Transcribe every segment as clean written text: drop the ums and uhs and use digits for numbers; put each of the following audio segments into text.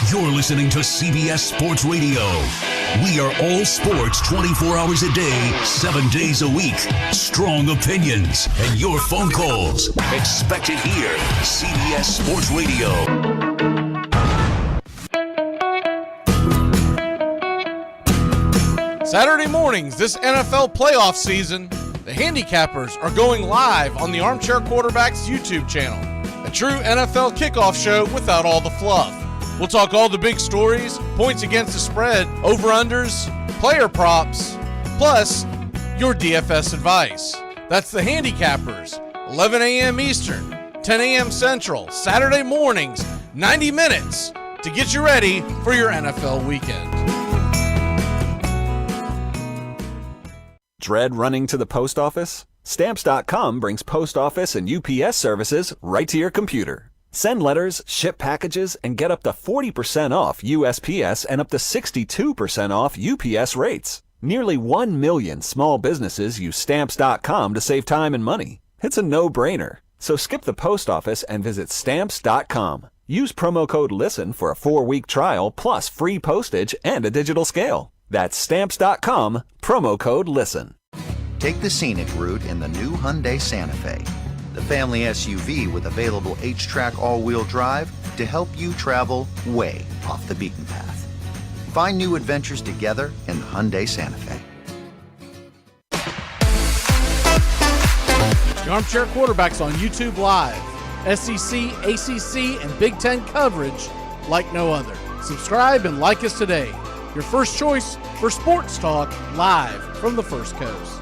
You're listening to CBS Sports Radio. We are all sports 24 hours a day, 7 days a week. Strong opinions and your phone calls. Expect it here. CBS Sports Radio. Saturday mornings this NFL playoff season, the handicappers are going live on the Armchair Quarterbacks YouTube channel. A true NFL kickoff show without all the fluff. We'll talk all the big stories, points against the spread, over-unders, player props, plus your DFS advice. That's the handicappers, 11 a.m. Eastern, 10 a.m. Central, Saturday mornings, 90 minutes to get you ready for your NFL weekend. Dread running to the post office? Stamps.com brings post office and UPS services right to your computer. Send letters, ship packages, and get up to 40% off USPS and up to 62% off UPS rates. Nearly 1 million small businesses use Stamps.com to save time and money. It's a no-brainer. So skip the post office and visit Stamps.com. Use promo code LISTEN for a 4-week trial plus free postage and a digital scale. That's Stamps.com, promo code LISTEN. Take the scenic route in the new Hyundai Santa Fe. The family SUV with available H-Track all-wheel drive to help you travel way off the beaten path. Find new adventures together in the Hyundai Santa Fe. The Armchair Quarterbacks on YouTube Live. SEC, ACC, and Big Ten coverage like no other. Subscribe and like us today. Your first choice for sports talk live from the First Coast.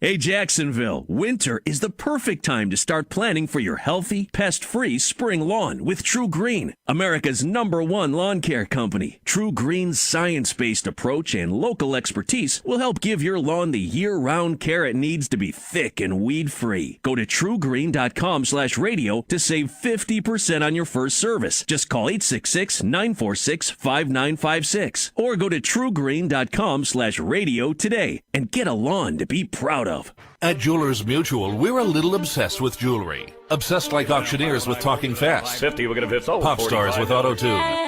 Hey, Jacksonville, winter is the perfect time to start planning for your healthy, pest-free spring lawn with True Green, America's #1 lawn care company. True Green's science-based approach and local expertise will help give your lawn the year-round care it needs to be thick and weed-free. Go to truegreen.com/radio to save 50% on your first service. Just call 866-946-5956 or go to truegreen.com/radio today and get a lawn to be proud of. At Jewelers Mutual, we're a little obsessed with jewelry. Obsessed like auctioneers with talking fast. 50, we're gonna hit sold. Pop stars with auto-tune. Yeah.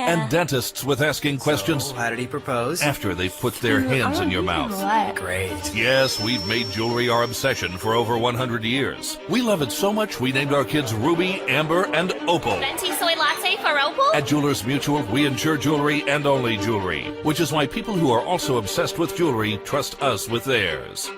And dentists with asking questions. So, how did he propose? After they've put their hands in your mouth. Great. Yes, we've made jewelry our obsession for over 100 years. We love it so much, we named our kids Ruby, Amber, and Opal. Venti soy latte for Opal? At Jewelers Mutual, we insure jewelry and only jewelry, which is why people who are also obsessed with jewelry trust us with theirs.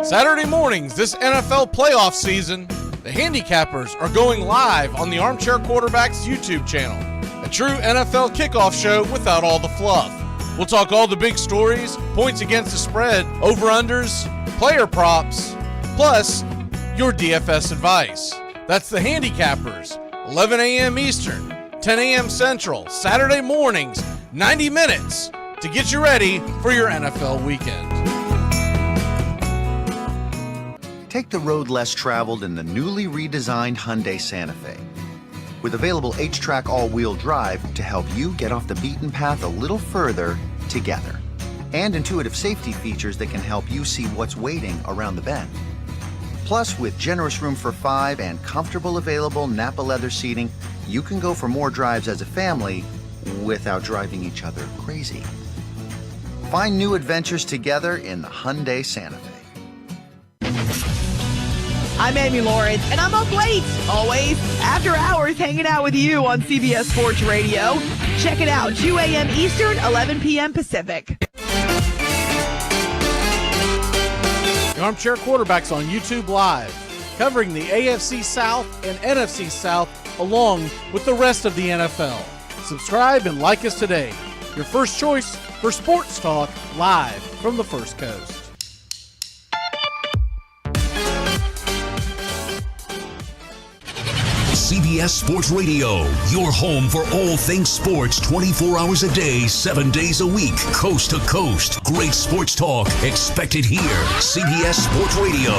Saturday mornings this NFL playoff season, the handicappers are going live on the Armchair Quarterbacks YouTube channel. A true NFL kickoff show without all the fluff. We'll talk all the big stories, points against the spread, over-unders, player props, plus your DFS advice. That's the handicappers, 11 a.m. Eastern, 10 a.m. Central, Saturday mornings, 90 minutes to get you ready for your NFL weekend. Take the road less traveled in the newly redesigned Hyundai Santa Fe. With available H-Track all-wheel drive to help you get off the beaten path a little further together. And intuitive safety features that can help you see what's waiting around the bend. Plus, with generous room for 5 and comfortable available Napa leather seating, you can go for more drives as a family without driving each other crazy. Find new adventures together in the Hyundai Santa Fe. I'm Amy Lawrence, and I'm up late, always, after hours, hanging out with you on CBS Sports Radio. Check it out, 2 a.m. Eastern, 11 p.m. Pacific. The Armchair Quarterbacks on YouTube Live, covering the AFC South and NFC South along with the rest of the NFL. Subscribe and like us today. Your first choice for sports talk live from the First Coast. CBS Sports Radio, your home for all things sports 24 hours a day, 7 days a week, coast to coast. Great sports talk expected here. CBS Sports Radio.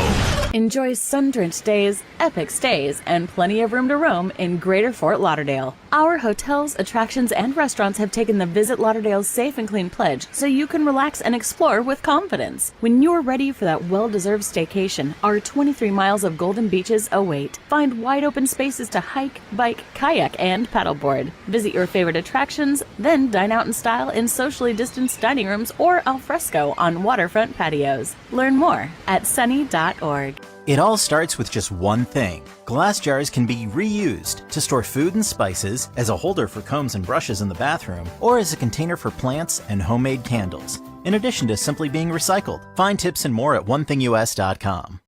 Enjoy sun-drenched days, epic stays, and plenty of room to roam in Greater Fort Lauderdale. Our hotels, attractions, and restaurants have taken the Visit Lauderdale's Safe and Clean pledge so you can relax and explore with confidence. When you're ready for that well-deserved staycation, our 23 miles of golden beaches await. Find wide-open spaces to hike, bike, kayak, and paddleboard. Visit your favorite attractions, then dine out in style in socially distanced dining rooms or al fresco on waterfront patios. Learn more at sunny.org. It all starts with just one thing. Glass jars can be reused to store food and spices, as a holder for combs and brushes in the bathroom, or as a container for plants and homemade candles, in addition to simply being recycled. Find tips and more at onethingus.com.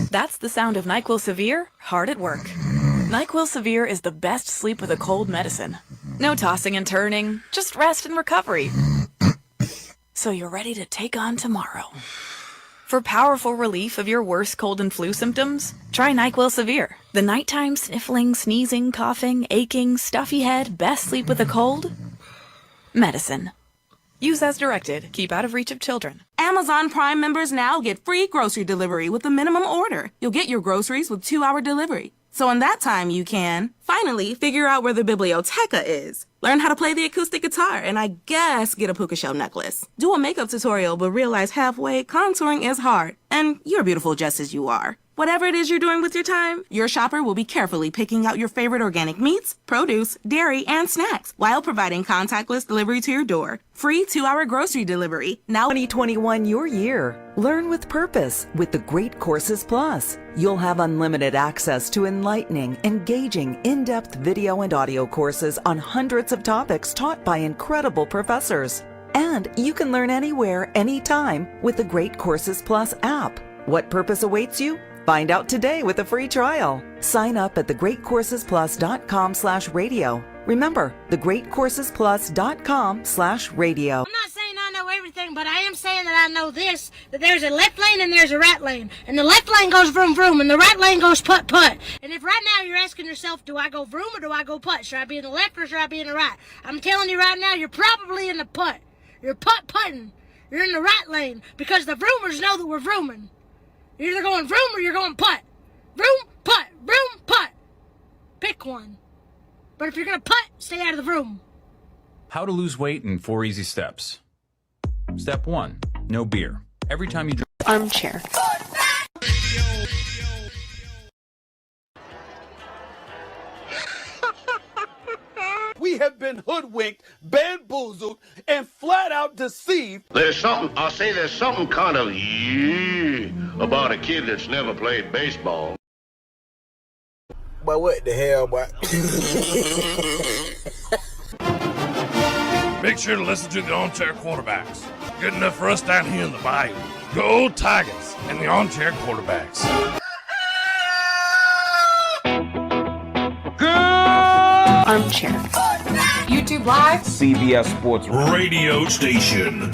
That's the sound of NyQuil Severe hard at work. NyQuil Severe is the best sleep with a cold medicine. No tossing and turning, just rest and recovery. So you're ready to take on tomorrow. For powerful relief of your worst cold and flu symptoms, try NyQuil Severe. The nighttime sniffling, sneezing, coughing, aching, stuffy head, best sleep with a cold medicine. Use as directed. Keep out of reach of children. Amazon Prime members now get free grocery delivery with a minimum order. You'll get your groceries with 2-hour delivery. So in that time, you can finally figure out where the biblioteca is. Learn how to play the acoustic guitar, and I guess get a puka shell necklace. Do a makeup tutorial, but realize halfway contouring is hard, and you're beautiful just as you are. Whatever it is you're doing with your time, your shopper will be carefully picking out your favorite organic meats, produce, dairy, and snacks while providing contactless delivery to your door. Free 2-hour grocery delivery. Now 2021 your year. Learn with purpose with the Great Courses Plus. You'll have unlimited access to enlightening, engaging, in-depth video and audio courses on hundreds of topics taught by incredible professors. And you can learn anywhere, anytime with the Great Courses Plus app. What purpose awaits you? Find out today with a free trial. Sign up at thegreatcoursesplus.com/radio. Remember, thegreatcoursesplus.com/radio. I'm not saying I know everything, but I am saying that I know this, that there's a left lane and there's a right lane. And the left lane goes vroom vroom and the right lane goes putt putt. And if right now you're asking yourself, do I go vroom or do I go putt? Should I be in the left or should I be in the right? I'm telling you right now, you're probably in the putt. You're putt putting. You're in the right lane because the vroomers know that we're vrooming. You're either going vroom or you're going putt. Vroom, putt, vroom, putt. Pick one. But if you're going to putt, stay out of the vroom. How to lose weight in 4 easy steps. Step 1, no beer. Every time you drink armchair. We have been hoodwinked, bamboozled, and flat out deceived. There's something kind of about a kid that's never played baseball. But what the hell, boy? Make sure to listen to the Armchair Quarterbacks. Good enough for us down here in the bayou. Go Tigers and the Armchair Quarterbacks. Armchair. YouTube Live. CBS Sports Radio Station.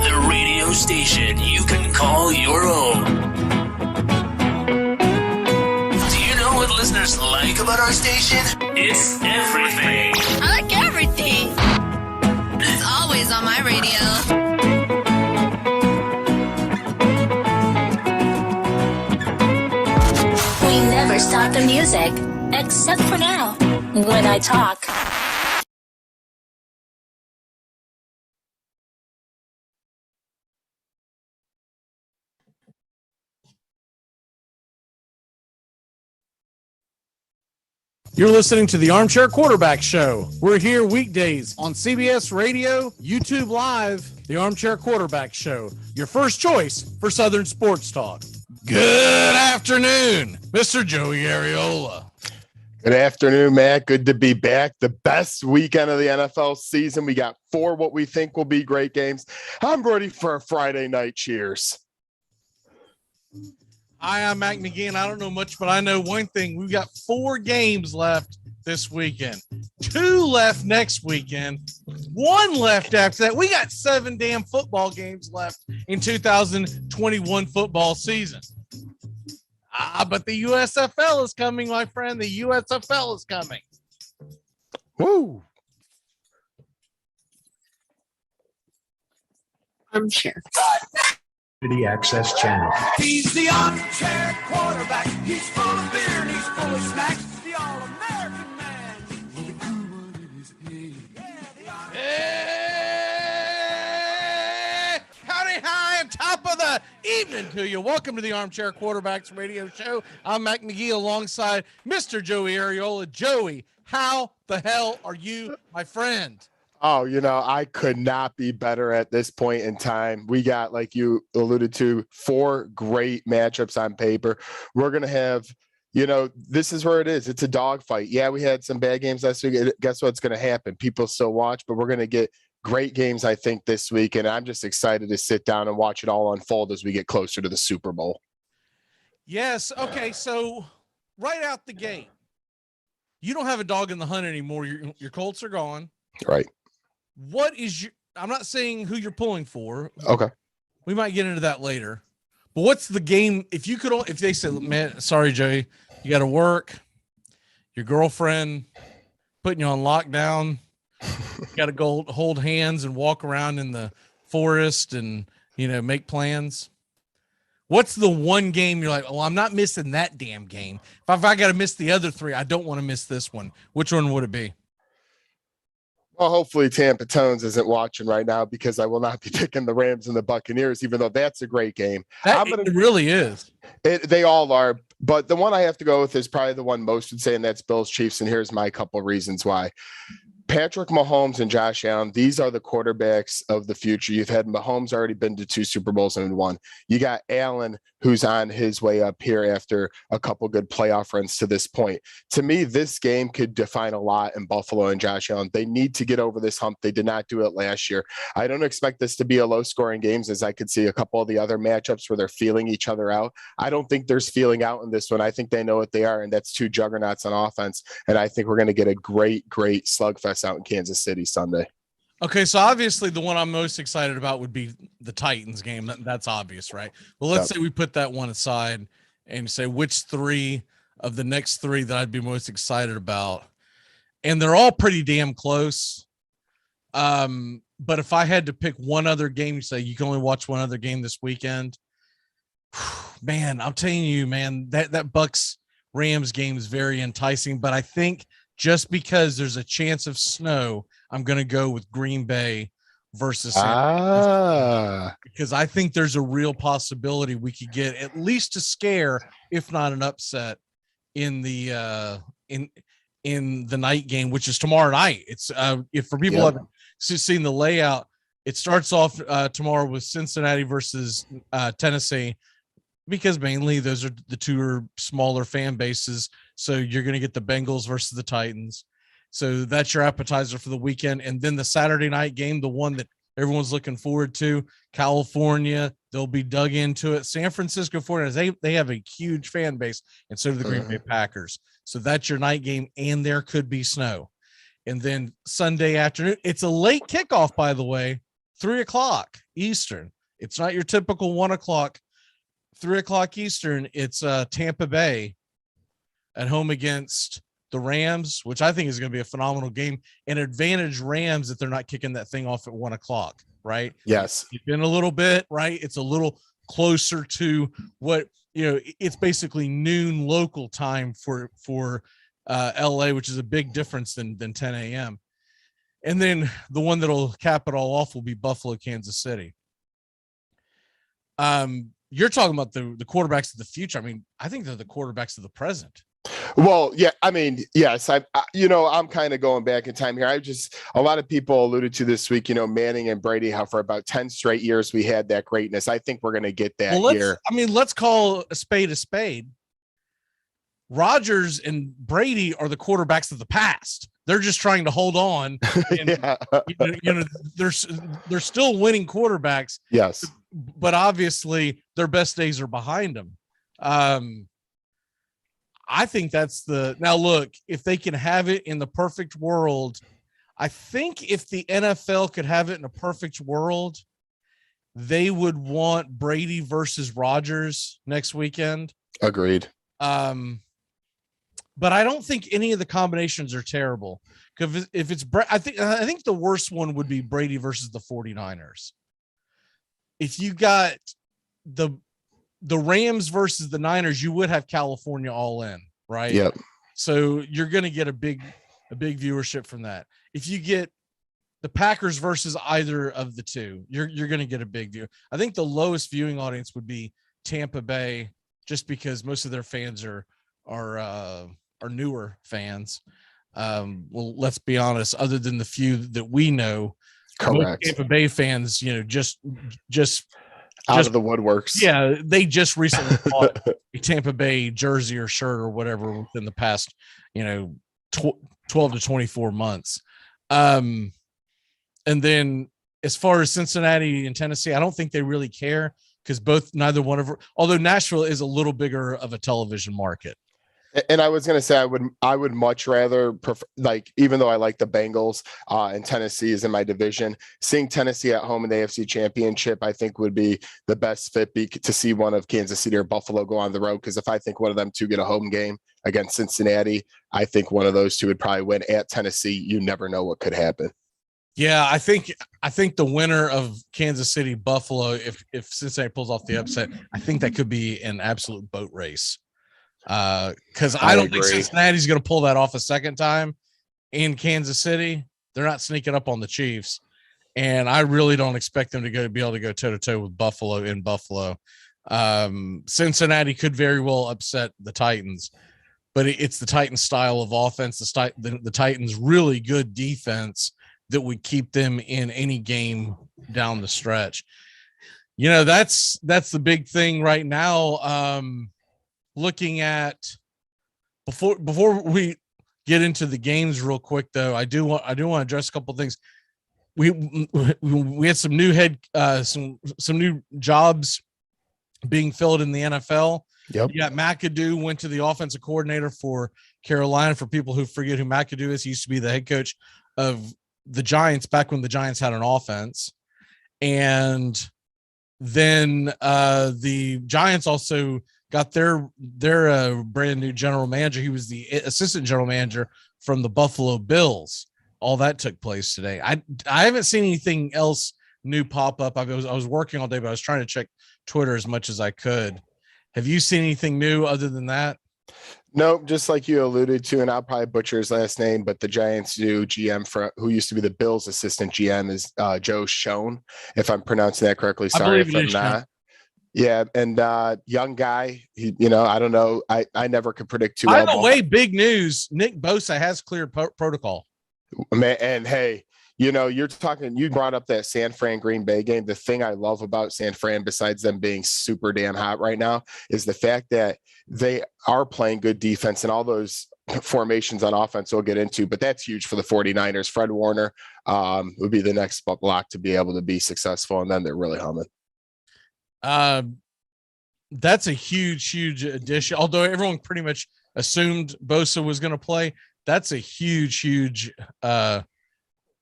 The radio station you can call your own. Do you know what listeners like about our station? It's everything. I like everything. It's always on my radio. Never stop the music, except for now, when I talk. You're listening to the Armchair Quarterback Show. We're here weekdays on CBS Radio, YouTube Live, the Armchair Quarterback Show, your first choice for Southern Sports Talk. Good afternoon, Mr. Joey Ariola. Good afternoon, Matt. Good to be back. The best weekend of the NFL season. We got 4 what we think will be great games. I'm ready for a Friday night cheers. Hi, I'm Mac McGinn. I don't know much, but I know one thing. We've got 4 games left this weekend. 2 left next weekend, 1 left after that. We got 7 damn football games left in 2021 football season. But the USFL is coming, my friend. The USFL is coming. Woo! Armchair. The Access Channel. He's the armchair quarterback. He's full of beer and he's full of snacks. The all-American man. Hey, howdy, hi, on top of the evening to you. Welcome to the Armchair Quarterbacks Radio Show. I'm Mac McGee alongside Mr. Joey Ariola. Joey, how the hell are you, my friend? Oh, I could not be better at this point in time. We got, like you alluded to, 4 great matchups on paper. We're going to have, this is where it is. It's a dogfight. Yeah, we had some bad games last week. Guess what's going to happen? People still watch, but we're going to get great games, I think, this week. And I'm just excited to sit down and watch it all unfold as we get closer to the Super Bowl. Yes. Okay. So right out the gate, you don't have a dog in the hunt anymore. Your Colts are gone. Right. What is I'm not saying who you're pulling for. Okay. We might get into that later. But what's the game? If they said, man, sorry, Joey, you got to work, your girlfriend putting you on lockdown, you got to go hold hands and walk around in the forest and, make plans. What's the one game you're like, well, I'm not missing that damn game. If I got to miss the other 3, I don't want to miss this one. Which one would it be? Well, hopefully Tampa Tones isn't watching right now because I will not be picking the Rams and the Buccaneers, even though that's a great game. It really is. They all are. But the one I have to go with is probably the one most would say, and that's Bills Chiefs. And here's my couple reasons why. Patrick Mahomes and Josh Allen, these are the quarterbacks of the future. You've had Mahomes already been to 2 Super Bowls and 1. You got Allen, who's on his way up here after a couple good playoff runs to this point. To me, this game could define a lot in Buffalo and Josh Allen. They need to get over this hump. They did not do it last year. I don't expect this to be a low-scoring game, as I could see a couple of the other matchups where they're feeling each other out. I don't think there's feeling out in this one. I think they know what they are, and that's 2 juggernauts on offense. And I think we're going to get a great, great slugfest out in Kansas City Sunday. Okay, so obviously the one I'm most excited about would be the Titans game. That's obvious, right? Well, let's say we put that one aside and say which 3 of the next 3 that I'd be most excited about. And they're all pretty damn close. But if I had to pick one other game, you say you can only watch one other game this weekend. Man, I'm telling you, man, that Bucs Rams game is very enticing, but I think just because there's a chance of snow, I'm going to go with Green Bay versus San Francisco, because I think there's a real possibility we could get at least a scare, if not an upset, in the in the night game, which is tomorrow night. It's if for people who haven't seen the layout, it starts off tomorrow with Cincinnati versus Tennessee, because mainly those are the 2 smaller fan bases. So you're going to get the Bengals versus the Titans. So that's your appetizer for the weekend. And then the Saturday night game, the one that everyone's looking forward to, California, they'll be dug into it. San Francisco 49ers, they have a huge fan base, and so do the Green Bay Packers. So that's your night game, and there could be snow. And then Sunday afternoon, it's a late kickoff, by the way, 3:00 Eastern. It's not your typical 1:00, 3:00 Eastern. It's Tampa Bay at home against the Rams, which I think is going to be a phenomenal game. And advantage Rams that they're not kicking that thing off at 1:00, right? Yes. It's been a little bit, right? It's a little closer to what, it's basically noon local time for LA, which is a big difference than 10 a.m. And then the one that'll cap it all off will be Buffalo, Kansas City. You're talking about the quarterbacks of the future. I mean, I think they're the quarterbacks of the present. Well, yeah, I mean, yes, I'm kind of going back in time here. A lot of people alluded to this week, Manning and Brady, how for about 10 straight years we had that greatness. I think we're going to get that here. Let's call a spade a spade. Rodgers and Brady are the quarterbacks of the past. They're just trying to hold on. And, they're still winning quarterbacks. Yes. But obviously their best days are behind them. I think that's now look, if they can have it in the perfect world, I think if the NFL could have it in a perfect world, they would want Brady versus Rodgers next weekend. Agreed. But I don't think any of the combinations are terrible. Because if it's, I think the worst one would be Brady versus the 49ers. If you got the Rams versus the Niners, you would have California all in, right? Yep. So you're going to get a big viewership from that. If you get the Packers versus either of the two, you're going to get a big view. I think the lowest viewing audience would be Tampa Bay, just because most of their fans are newer fans. Well, let's be honest, other than the few that we know, correct, Tampa Bay fans, just out of the woodworks. Yeah, they just recently bought a Tampa Bay jersey or shirt or whatever within the past, 12 to 24 months. And then as far as Cincinnati and Tennessee, I don't think they really care, because although Nashville is a little bigger of a television market. And I was going to say, I would much rather prefer, even though I like the Bengals and Tennessee is in my division, seeing Tennessee at home in the AFC Championship, I think would be the best fit to see one of Kansas City or Buffalo go on the road. Because if I think one of them two get a home game against Cincinnati, I think one of those two would probably win. At Tennessee, you never know what could happen. Yeah, I think the winner of Kansas City Buffalo, if Cincinnati pulls off the upset, I think that could be an absolute boat race. Because I don't think Cincinnati's going to pull that off a second time in Kansas City. They're not sneaking up on the Chiefs, and I really don't expect them to be able to go toe to toe with Buffalo in Buffalo. Cincinnati could very well upset the Titans, but it's the Titans' style of offense, the Titans' really good defense that would keep them in any game down the stretch. That's the big thing right now. Looking at before we get into the games real quick, though, I do want to address a couple of things. We had some new some new jobs being filled in the NFL. Yep. You got McAdoo went to the offensive coordinator for Carolina. For people who forget who McAdoo is, he used to be the head coach of the Giants back when the Giants had an offense. And then the Giants also got their brand new general manager. He was the assistant general manager from the Buffalo Bills. All that took place today. I haven't seen anything else new pop up. I was working all day, but I was trying to check Twitter as much as I could. Have you seen anything new other than that? No, just like you alluded to, and I'll probably butcher his last name, but the Giants' new GM, who used to be the Bills' assistant GM, is Joe Schoen, if I'm pronouncing that correctly. Sorry if I'm not. Yeah, and young guy, I don't know. I never could predict too well. By the way, big news, Nick Bosa has cleared protocol. Man, and hey, you brought up that San Fran Green Bay game. The thing I love about San Fran, besides them being super damn hot right now, is the fact that they are playing good defense, and all those formations on offense we'll get into, but that's huge for the 49ers. Fred Warner would be the next block to be able to be successful, and then they're really humming. That's a huge addition. Although everyone pretty much assumed Bosa was going to play, that's a huge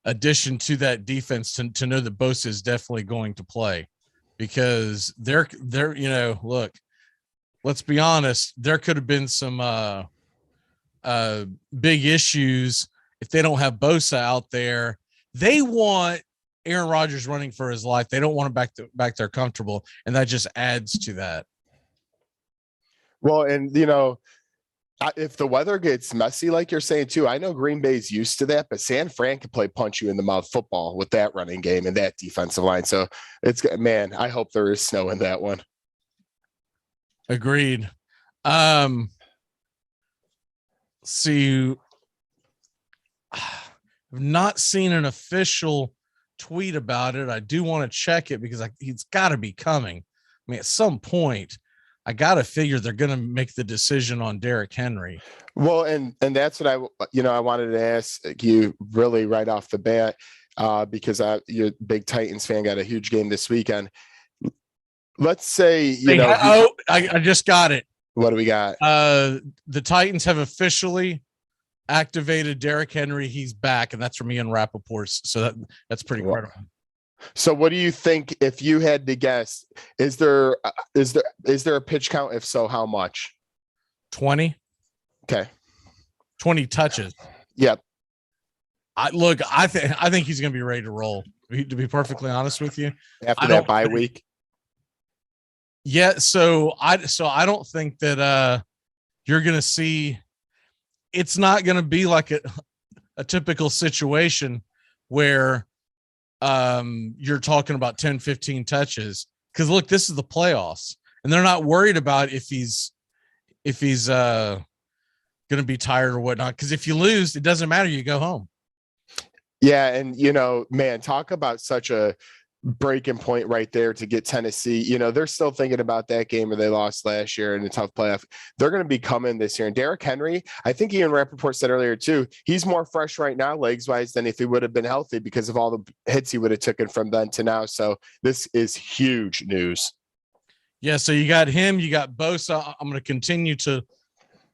addition to that defense to know that Bosa is definitely going to play, because they're look, let's be honest, there could have been some big issues if they don't have Bosa out there. They want Aaron Rodgers running for his life. They don't want him back there comfortable, and that just adds to that. Well, and if the weather gets messy, like you're saying too, I know Green Bay's used to that, but San Fran can play punch you in the mouth football with that running game and that defensive line. So I hope there is snow in that one. Agreed. See, I've not seen an official tweet about it. I do want to check it because he's got to be coming. I mean, at some point, I got to figure they're going to make the decision on Derrick Henry. Well, and that's what I wanted to ask you really right off the bat, because you're a big Titans fan, got a huge game this weekend. Let's say, I just got it. What do we got? The Titans have officially activated Derrick Henry. He's back, and that's from Ian Rappaport's. So that's pretty credible. So what do you think, if you had to guess, is there a pitch count? If so, how much? 20. Okay. 20 touches. Yep. I think he's going to be ready to roll, to be perfectly honest with you. After that bye week. Yeah, so I don't think that you're going to see. It's not going to be like a typical situation where you're talking about 10, 15 touches. Because look, this is the playoffs, and they're not worried about if he's going to be tired or whatnot. Because if you lose, it doesn't matter. You go home. Yeah, and man, talk about such a breaking point right there to get Tennessee. They're still thinking about that game where they lost last year in a tough playoff. They're going to be coming this year. And Derrick Henry, I think Ian Rappaport said earlier too, he's more fresh right now legs wise than if he would have been healthy because of all the hits he would have taken from then to now. So this is huge news. Yeah, so you got him, you got Bosa. I'm going to continue to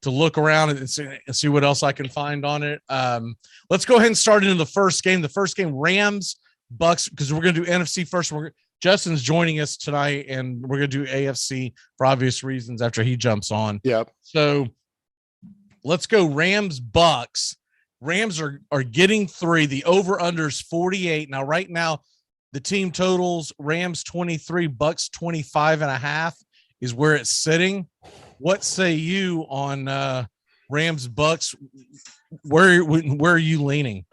look around and see what else I can find on it. Let's go ahead and start into the first game. The first game, Rams Bucks, because we're going to do NFC first. Justin's joining us tonight, and we're going to do AFC for obvious reasons after he jumps on. Yep. So let's go Rams Bucks. Rams are getting 3. The over-under is 48. Now, right now, the team totals Rams 23, Bucks 25.5 is where it's sitting. What say you on Rams Bucks? Where are you leaning?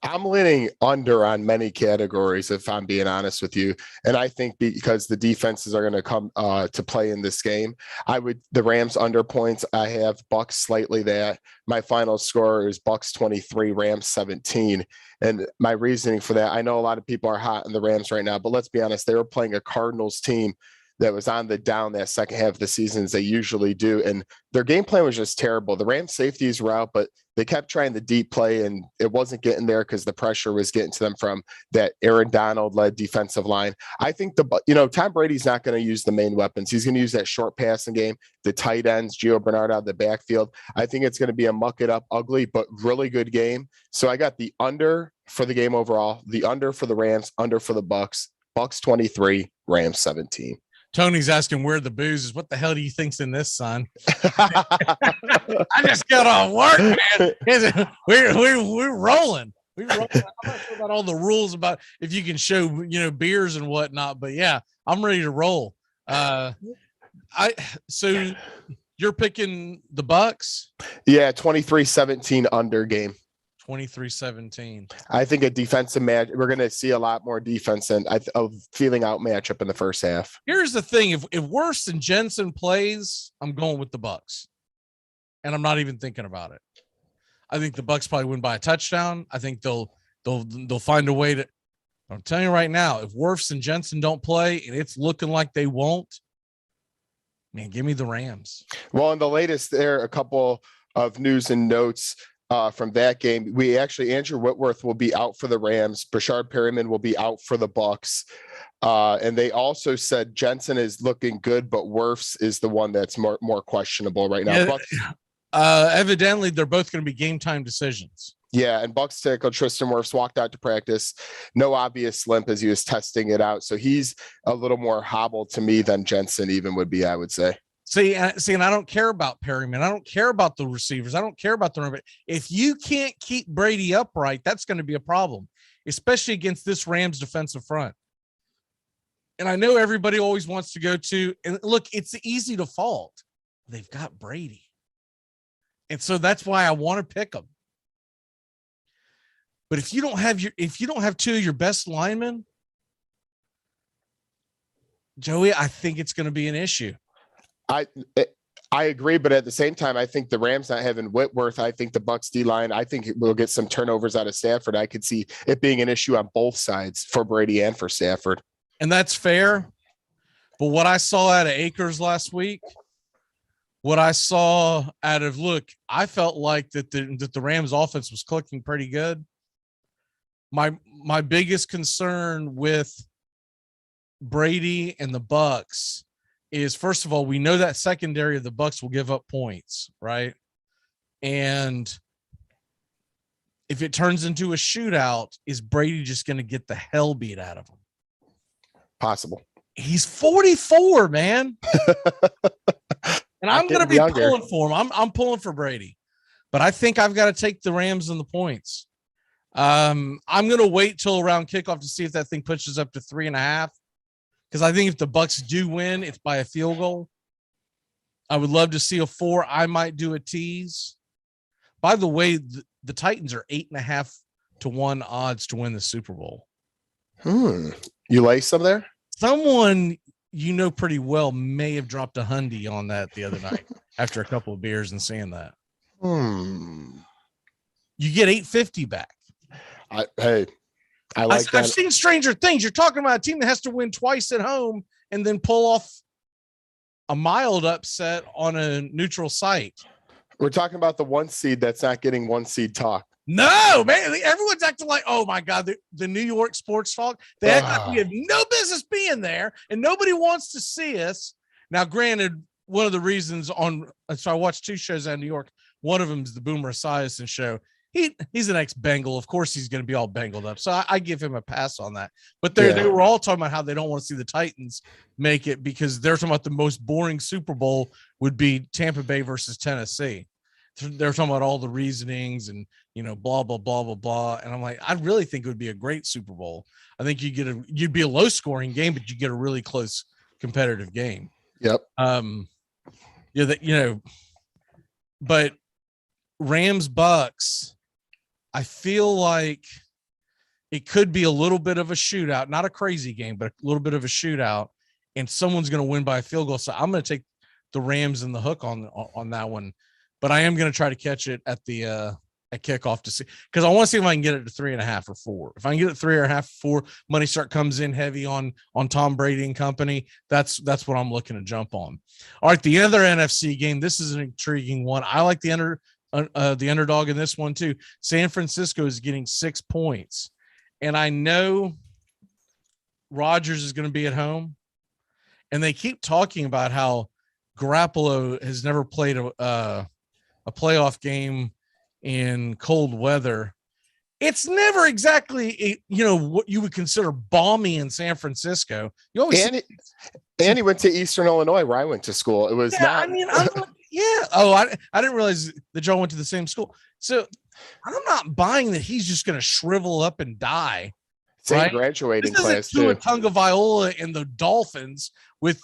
I'm leaning under on many categories, if I'm being honest with you. And I think because the defenses are going to come to play in this game, the Rams under points. I have Bucks slightly that. My final score is Bucks 23, Rams 17. And my reasoning for that, I know a lot of people are hot in the Rams right now, but let's be honest, they were playing a Cardinals team that was on the down that second half of the season, as they usually do. And their game plan was just terrible. The Rams safeties were out, but they kept trying the deep play, and it wasn't getting there because the pressure was getting to them from that Aaron Donald-led defensive line. I think Tom Brady's not going to use the main weapons. He's going to use that short passing game, the tight ends, Gio Bernard out of the backfield. I think it's going to be a muck it up, ugly, but really good game. So I got the under for the game overall, the under for the Rams, under for the Bucks, Bucks 23, Rams 17. Tony's asking where the booze is. What the hell do you think's in this, son? I just got off work, man. We're rolling. I'm not sure about all the rules about if you can show, beers and whatnot, but yeah, I'm ready to roll. So you're picking the Bucks? Yeah, 23-17 under game. 23-17. I think a defensive match. We're going to see a lot more defense and a feeling out matchup in the first half. Here's the thing: if worse than Jensen plays, I'm going with the Bucks, and I'm not even thinking about it. I think the Bucks probably win by a touchdown. I think they'll find a way to. I'm telling you right now, if Wirfs and Jensen don't play, and it's looking like they won't, man, give me the Rams. Well, in the latest, there are a couple of news and notes. From that game, Andrew Whitworth will be out for the Rams. Brashard Perryman will be out for the Bucks. And they also said Jensen is looking good, but Wirfs is the one that's more questionable right now. Yeah, evidently, they're both going to be game time decisions. Yeah, and Bucks tackle Tristan Wirfs walked out to practice. No obvious limp as he was testing it out. So he's a little more hobbled to me than Jensen even would be, I would say. See, and I don't care about Perryman. I don't care about the receivers. I don't care about the run. If you can't keep Brady upright, that's going to be a problem, especially against this Rams defensive front. And I know everybody always wants to go to, and look, it's easy to fault. They've got Brady. And so that's why I want to pick them. But if you don't have two of your best linemen, Joey, I think it's going to be an issue. I agree, but at the same time, I think the Rams not having Whitworth, I think the Bucks D-line, I think we'll get some turnovers out of Stafford. I could see it being an issue on both sides for Brady and for Stafford. And that's fair. But what I saw out of Akers last week, I felt like that the Rams offense was clicking pretty good. My biggest concern with Brady and the Bucks is, first of all, we know that secondary of the Bucs will give up points, right? And if it turns into a shootout, is Brady just going to get the hell beat out of him? Possible. He's 44, man. And I'm going to be pulling for him. I'm pulling for Brady. But I think I've got to take the Rams and the points. I'm going to wait till around kickoff to see if that thing pushes up to 3.5. Because I think if the Bucs do win, it's by a field goal. I would love to see a 4. I might do a tease. By the way, the Titans are 8.5 to 1 odds to win the Super Bowl. You lay some there? Someone you know pretty well may have dropped a hundy on that the other night after a couple of beers and seeing that. You get $850 back. I like that. I've seen stranger things. You're talking about a team that has to win twice at home and then pull off a mild upset on a neutral site. We're talking about the 1 seed that's not getting 1 seed talk. No, man. Everyone's acting like, oh my God, the New York sports talk. They act like we have no business being there and nobody wants to see us. Now, granted, one of the reasons so I watched 2 shows out of New York. One of them is the Boomer Esiason show. He's an ex-Bengal. Of course, he's going to be all Bengaled up. So I give him a pass on that. But they were all talking about how they don't want to see the Titans make it because they're talking about the most boring Super Bowl would be Tampa Bay versus Tennessee. They're talking about all the reasonings and, blah, blah, blah, blah, blah. And I'm like, I really think it would be a great Super Bowl. I think you'd be a low scoring game, but you get a really close competitive game. Yep. But Rams Bucs, I feel like it could be a little bit of a shootout, not a crazy game, but a little bit of a shootout, and someone's going to win by a field goal. So I'm going to take the Rams in the hook on that one, but I am going to try to catch it at the at kickoff to see, because I want to see if I can get it to 3.5 or 4. If I can get it 3.5, 4, money start comes in heavy on Tom Brady and company. That's what I'm looking to jump on. All right, the other NFC game. This is an intriguing one. I like the underdog in this one too. San Francisco is getting 6 points, and I know Rodgers is going to be at home, and they keep talking about how Garoppolo has never played a playoff game in cold weather. It's never exactly what you would consider balmy in San Francisco. You always and he went to Eastern Illinois, where I went to school. It was not. Yeah. Oh, I didn't realize that y'all went to the same school. So I'm not buying that he's just going to shrivel up and die. Same graduating class too. Tunga Viola and the Dolphins with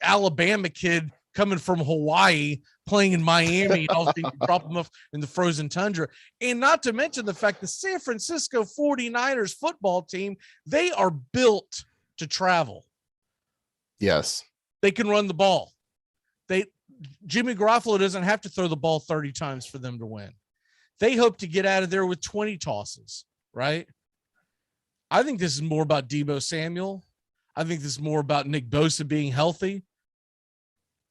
Alabama kid coming from Hawaii playing in Miami. All things drop them off in the frozen tundra, and not to mention the fact the San Francisco 49ers football team, they are built to travel. Yes, they can run the ball. Jimmy Garoppolo doesn't have to throw the ball 30 times for them to win. They hope to get out of there with 20 tosses, right? I think this is more about Deebo Samuel. I think this is more about Nick Bosa being healthy.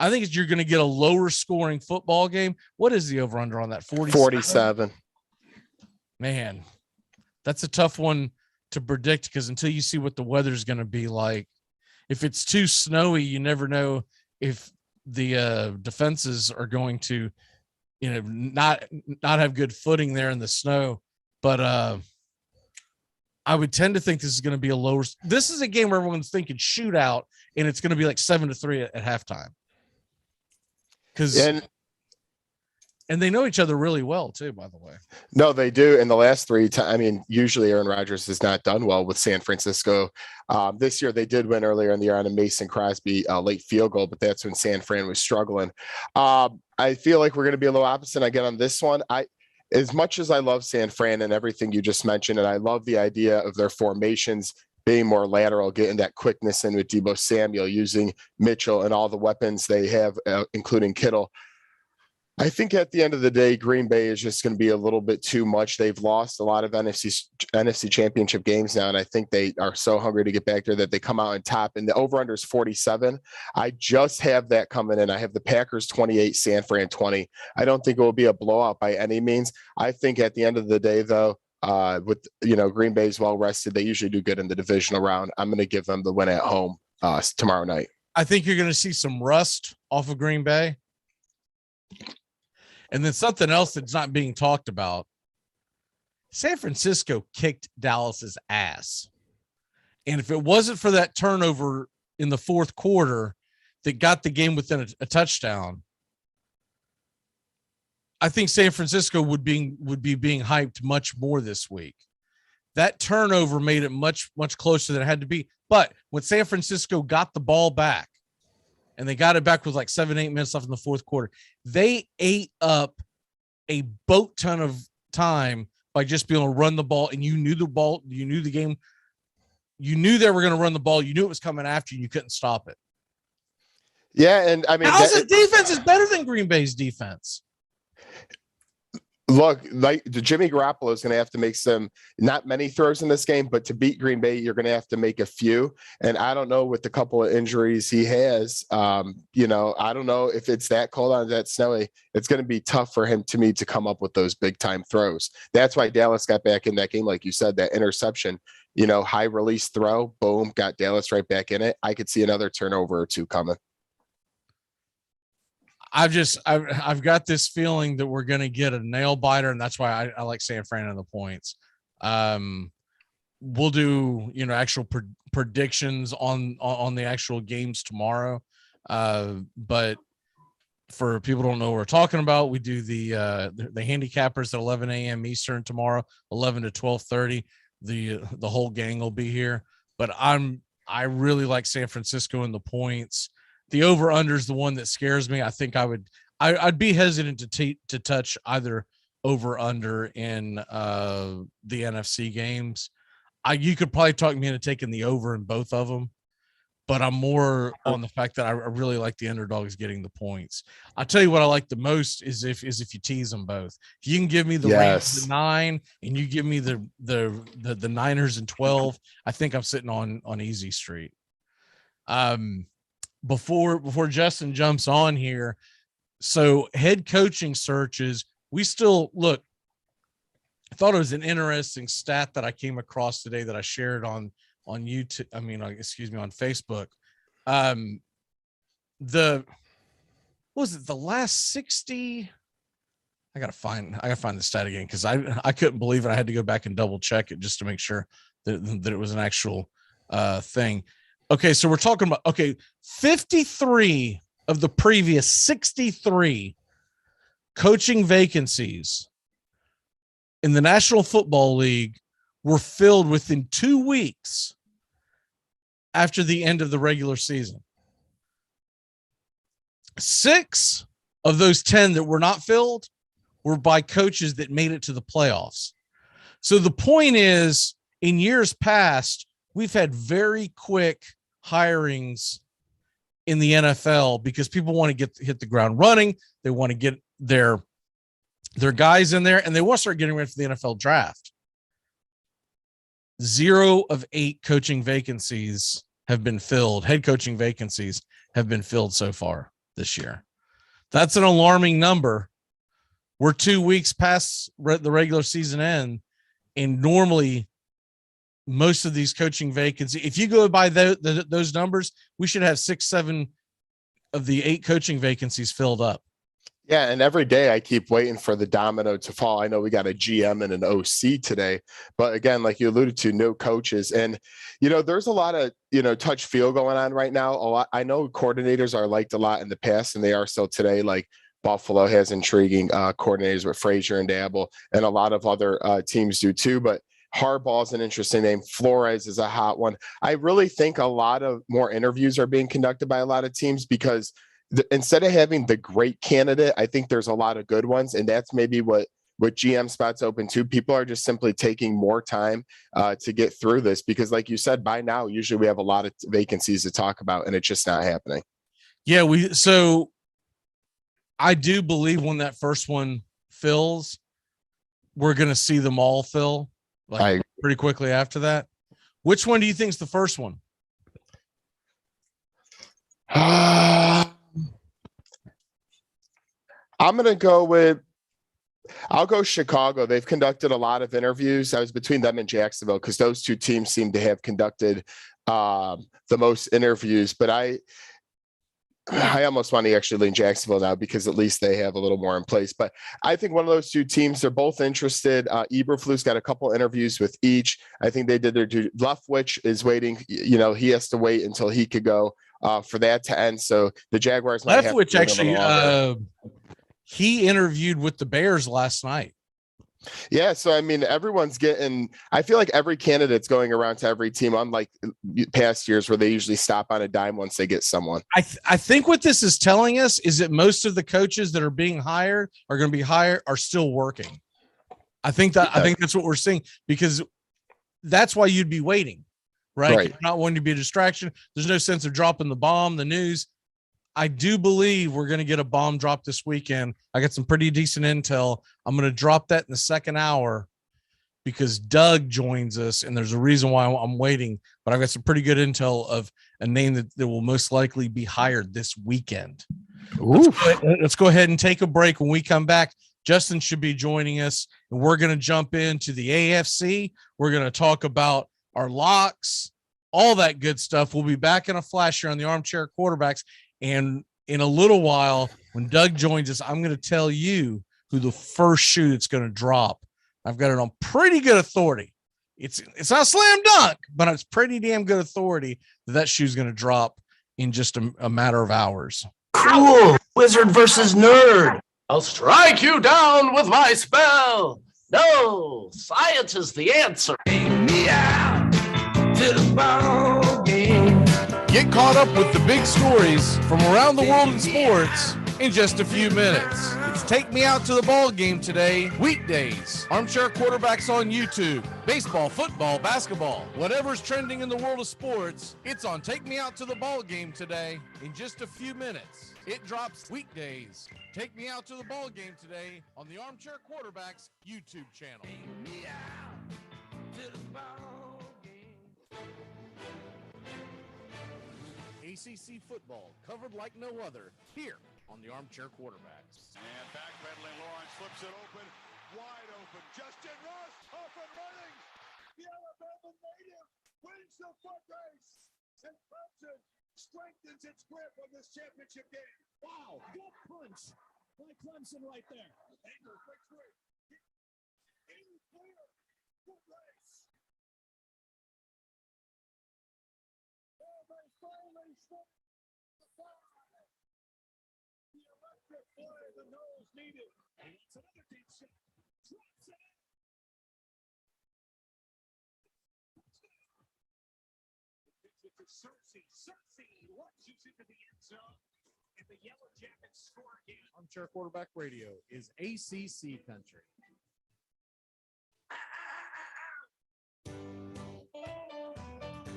I think you're going to get a lower scoring football game. What is the over under on that? 47. Man, that's a tough one to predict because until you see what the weather's going to be like, if it's too snowy, you never know if the defenses are going to, not have good footing there in the snow. But I would tend to think this is going to be a lower. This is a game where everyone's thinking shootout, and it's going to be like 7-3 at halftime. And they know each other really well too, by the way. No, they do. In the last 3 times, usually Aaron Rodgers has not done well with San Francisco. This year they did win earlier in the year on a Mason Crosby late field goal, but that's when San Fran was struggling. I feel like we're going to be a little opposite again on this one. As much as I love San Fran and everything you just mentioned, and I love the idea of their formations being more lateral, getting that quickness in with Deebo Samuel, using Mitchell and all the weapons they have, including Kittle. I think at the end of the day, Green Bay is just going to be a little bit too much. They've lost a lot of NFC championship games now, and I think they are so hungry to get back there that they come out on top. And the over-under is 47. I just have that coming in. I have the Packers 28, San Fran 20. I don't think it will be a blowout by any means. I think at the end of the day, though, with Green Bay's well rested, they usually do good in the divisional round. I'm going to give them the win at home tomorrow night. I think you're going to see some rust off of Green Bay. And then something else that's not being talked about. San Francisco kicked Dallas's ass. And if it wasn't for that turnover in the fourth quarter that got the game within a touchdown, I think San Francisco would be being hyped much more this week. That turnover made it much, much closer than it had to be. But when San Francisco got the ball back, and they got it back with like 7-8 minutes left in the fourth quarter, they ate up a boat ton of time by just being able to run the ball. And you knew the ball, you knew the game, you knew they were going to run the ball. You knew it was coming after you. You couldn't stop it. Yeah, and I mean, Dallas' defense is better than Green Bay's defense. Look, like Jimmy Garoppolo is going to have to make not many throws in this game, but to beat Green Bay, you're going to have to make a few. And I don't know, with the couple of injuries he has, I don't know if it's that cold on that snowy. It's going to be tough for him to come up with those big time throws. That's why Dallas got back in that game, like you said, that interception. High release throw, boom, got Dallas right back in it. I could see another turnover or two coming. I've got this feeling that we're going to get a nail biter, and that's why I like San Fran on the points. We'll do actual predictions on the actual games tomorrow. But for people who don't know what we're talking about, we do the handicappers at 11 a.m. Eastern tomorrow, 11 to 12:30. The whole gang will be here. But I really like San Francisco in the points. The over-under is the one that scares me. I think I'd be hesitant to touch either over-under in the NFC games. You could probably talk me into taking the over in both of them, but I'm more on the fact that I really like the underdogs getting the points. I'll tell you what I like the most is if you tease them both. If you can give me the Rams at 9 and you give me the Niners and 12, I think I'm sitting on easy street. Before Justin jumps on here, so head coaching searches, we still look. I thought it was an interesting stat that I came across today that I shared on YouTube. On Facebook. The last 60? I gotta find the stat again because I couldn't believe it. I had to go back and double check it just to make sure that it was an actual thing. Okay, so we're talking about 53 of the previous 63 coaching vacancies in the National Football League were filled within 2 weeks after the end of the regular season. 6 of those 10 that were not filled were by coaches that made it to the playoffs. So the point is, in years past, we've had very quick hirings in the NFL because people want to hit the ground running. They want to get their guys in there, and they want to start getting ready for the NFL draft. 0 of 8 coaching vacancies have been filled. Head coaching vacancies have been filled so far this year. That's an alarming number. We're 2 weeks past the regular season end, and normally most of these coaching vacancies, if you go by those numbers, we should have 6-7 of the 8 coaching vacancies filled up. Yeah, and every day I keep waiting for the domino to fall. I know we got a GM and an OC today, but again, like you alluded to, no coaches. And, there's a lot of, touch feel going on right now. I know coordinators are liked a lot in the past, and they are still today. Like Buffalo has intriguing coordinators with Frazier and Dabble, and a lot of other teams do too. But Harbaugh's an interesting name. Flores is a hot one. I really think a lot of more interviews are being conducted by a lot of teams because instead of having the great candidate, I think there's a lot of good ones. And that's maybe what GM spots open to. People are just simply taking more time to get through this because like you said, by now, usually we have a lot of vacancies to talk about and it's just not happening. Yeah. So I do believe when that first one fills, we're going to see them all fill. Pretty quickly after that. Which one do you think is the first one? I'm going to go I'll go Chicago. They've conducted a lot of interviews. I was between them and Jacksonville because those two teams seem to have conducted the most interviews. But I almost want to actually lean Jacksonville now because at least they have a little more in place. But I think one of those two teams, they're both interested. Eberflus got a couple interviews with each. I think they did their due. Leftwich is waiting. You know, he has to wait until he could go for that to end. So the Jaguars might have to actually, he interviewed with the Bears last night. Yeah, so I mean, everyone's getting. I feel like every candidate's going around to every team, unlike past years where they usually stop on a dime once they get someone. I think what this is telling us is that most of the coaches that are being hired are going to be hired are still working. I think that's what we're seeing, because that's why you'd be waiting, right? You're not wanting to be a distraction. There's no sense of dropping the bomb, the news. I do believe we're going to get a bomb drop this weekend. I got some pretty decent intel. I'm going to drop that in the second hour because Doug joins us, and there's a reason why I'm waiting. But I've got some pretty good intel of a name that will most likely be hired this weekend. Let's go ahead and take a break. When we come back, Justin should be joining us, and we're going to jump into the AFC. We're going to talk about our locks, all that good stuff. We'll be back in a flash here on the Armchair Quarterbacks. And in a little while, when Doug joins us, I'm going to tell you who the first shoe that's going to drop. I've got it on pretty good authority. It's not a slam dunk, but it's pretty damn good authority that shoe's going to drop in just a matter of hours. Cool. Wizard versus nerd. I'll strike you down with my spell. No, science is the answer. Take me out to the ball game. Get caught up with the big stories from around the world in sports in just a few minutes. It's Take Me Out to the Ball Game today, weekdays. Armchair Quarterbacks on YouTube. Baseball, football, basketball, whatever's trending in the world of sports, it's on Take Me Out to the Ball Game today in just a few minutes. It drops weekdays. Take Me Out to the Ball Game today on the Armchair Quarterbacks YouTube channel. Take me out to the ball game. ACC football covered like no other here on the Armchair Quarterbacks. And backpedaling, Lawrence flips it open, wide open. Justin Ross off and running. The Alabama native wins the foot race. And Clemson strengthens its grip on this championship game. Wow, good punch by Clemson right there. Anger, quick three. In clear, foot race. They finally struck the five. The electric play the Knowles needed. And it's another deep shot. Drops it. Pitch it to Cersei. Cersei launches into the end zone. And the Yellow Jackets score again. Armchair Quarterback Radio is ACC country.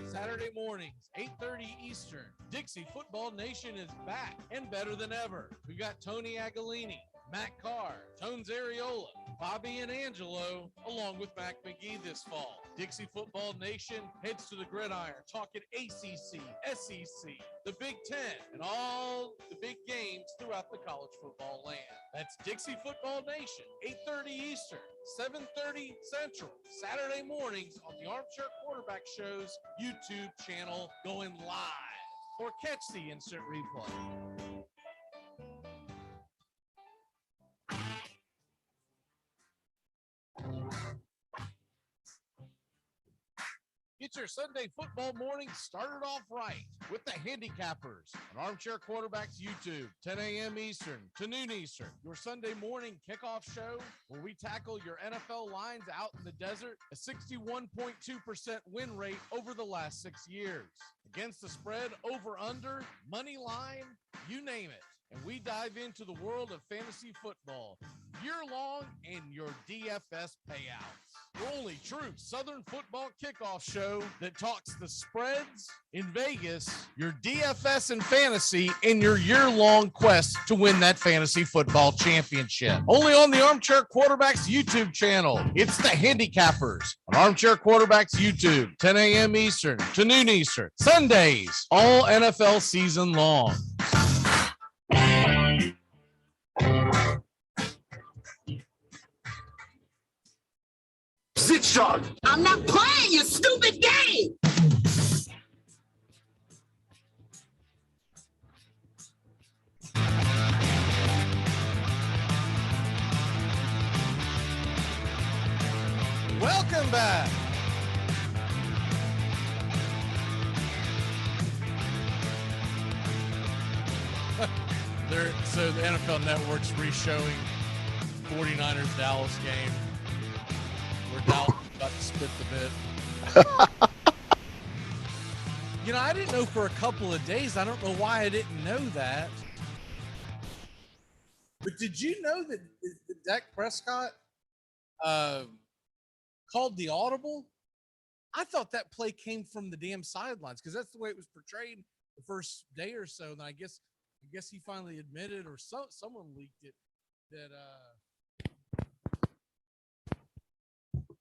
Saturday mornings, 8:30 Eastern. Dixie Football Nation is back and better than ever. We've got Tony Agolini, Matt Carr, Tones Ariola, Bobby and Angelo, along with Mac McGee this fall. Dixie Football Nation heads to the gridiron, talking ACC, SEC, the Big Ten, and all the big games throughout the college football land. That's Dixie Football Nation, 8:30 Eastern, 7:30 Central, Saturday mornings on the Armchair Quarterback Show's YouTube channel, going live, or catch the instant replay. Get your Sunday football morning started off right with the Handicappers on Armchair Quarterbacks YouTube, 10 a.m. Eastern to noon Eastern. Your Sunday morning kickoff show where we tackle your NFL lines out in the desert, a 61.2% win rate over the last 6 years. Against the spread, over, under, money line, you name it. And we dive into the world of fantasy football year-long in your DFS payouts. The only true Southern football kickoff show that talks the spreads in Vegas, your DFS and fantasy, in your year-long quest to win that fantasy football championship. Only on the Armchair Quarterbacks YouTube channel. It's the Handicappers on Armchair Quarterbacks YouTube, 10 a.m. Eastern to noon Eastern. Sundays, all NFL season long. Sit short. I'm not playing your stupid game. Welcome back. So the NFL Network's re-showing 49ers Dallas game where Dallas about to spit the bit. I didn't know for a couple of days. I don't know why I didn't know that. But did you know that Dak Prescott called the audible? I thought that play came from the damn sidelines because that's the way it was portrayed the first day or so. And I guess he finally admitted, or someone leaked it, that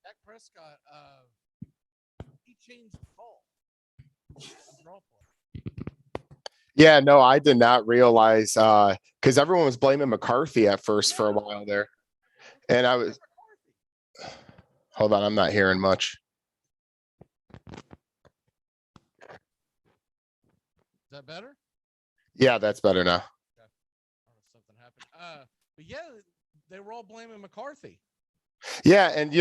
Dak Prescott he changed the call. Draw play. Yeah, no, I did not realize because everyone was blaming McCarthy at first for a while there. And I was hold on, I'm not hearing much. Is that better? Yeah, that's better now. Okay. I don't know if something happened. But yeah, they were all blaming McCarthy. Yeah, and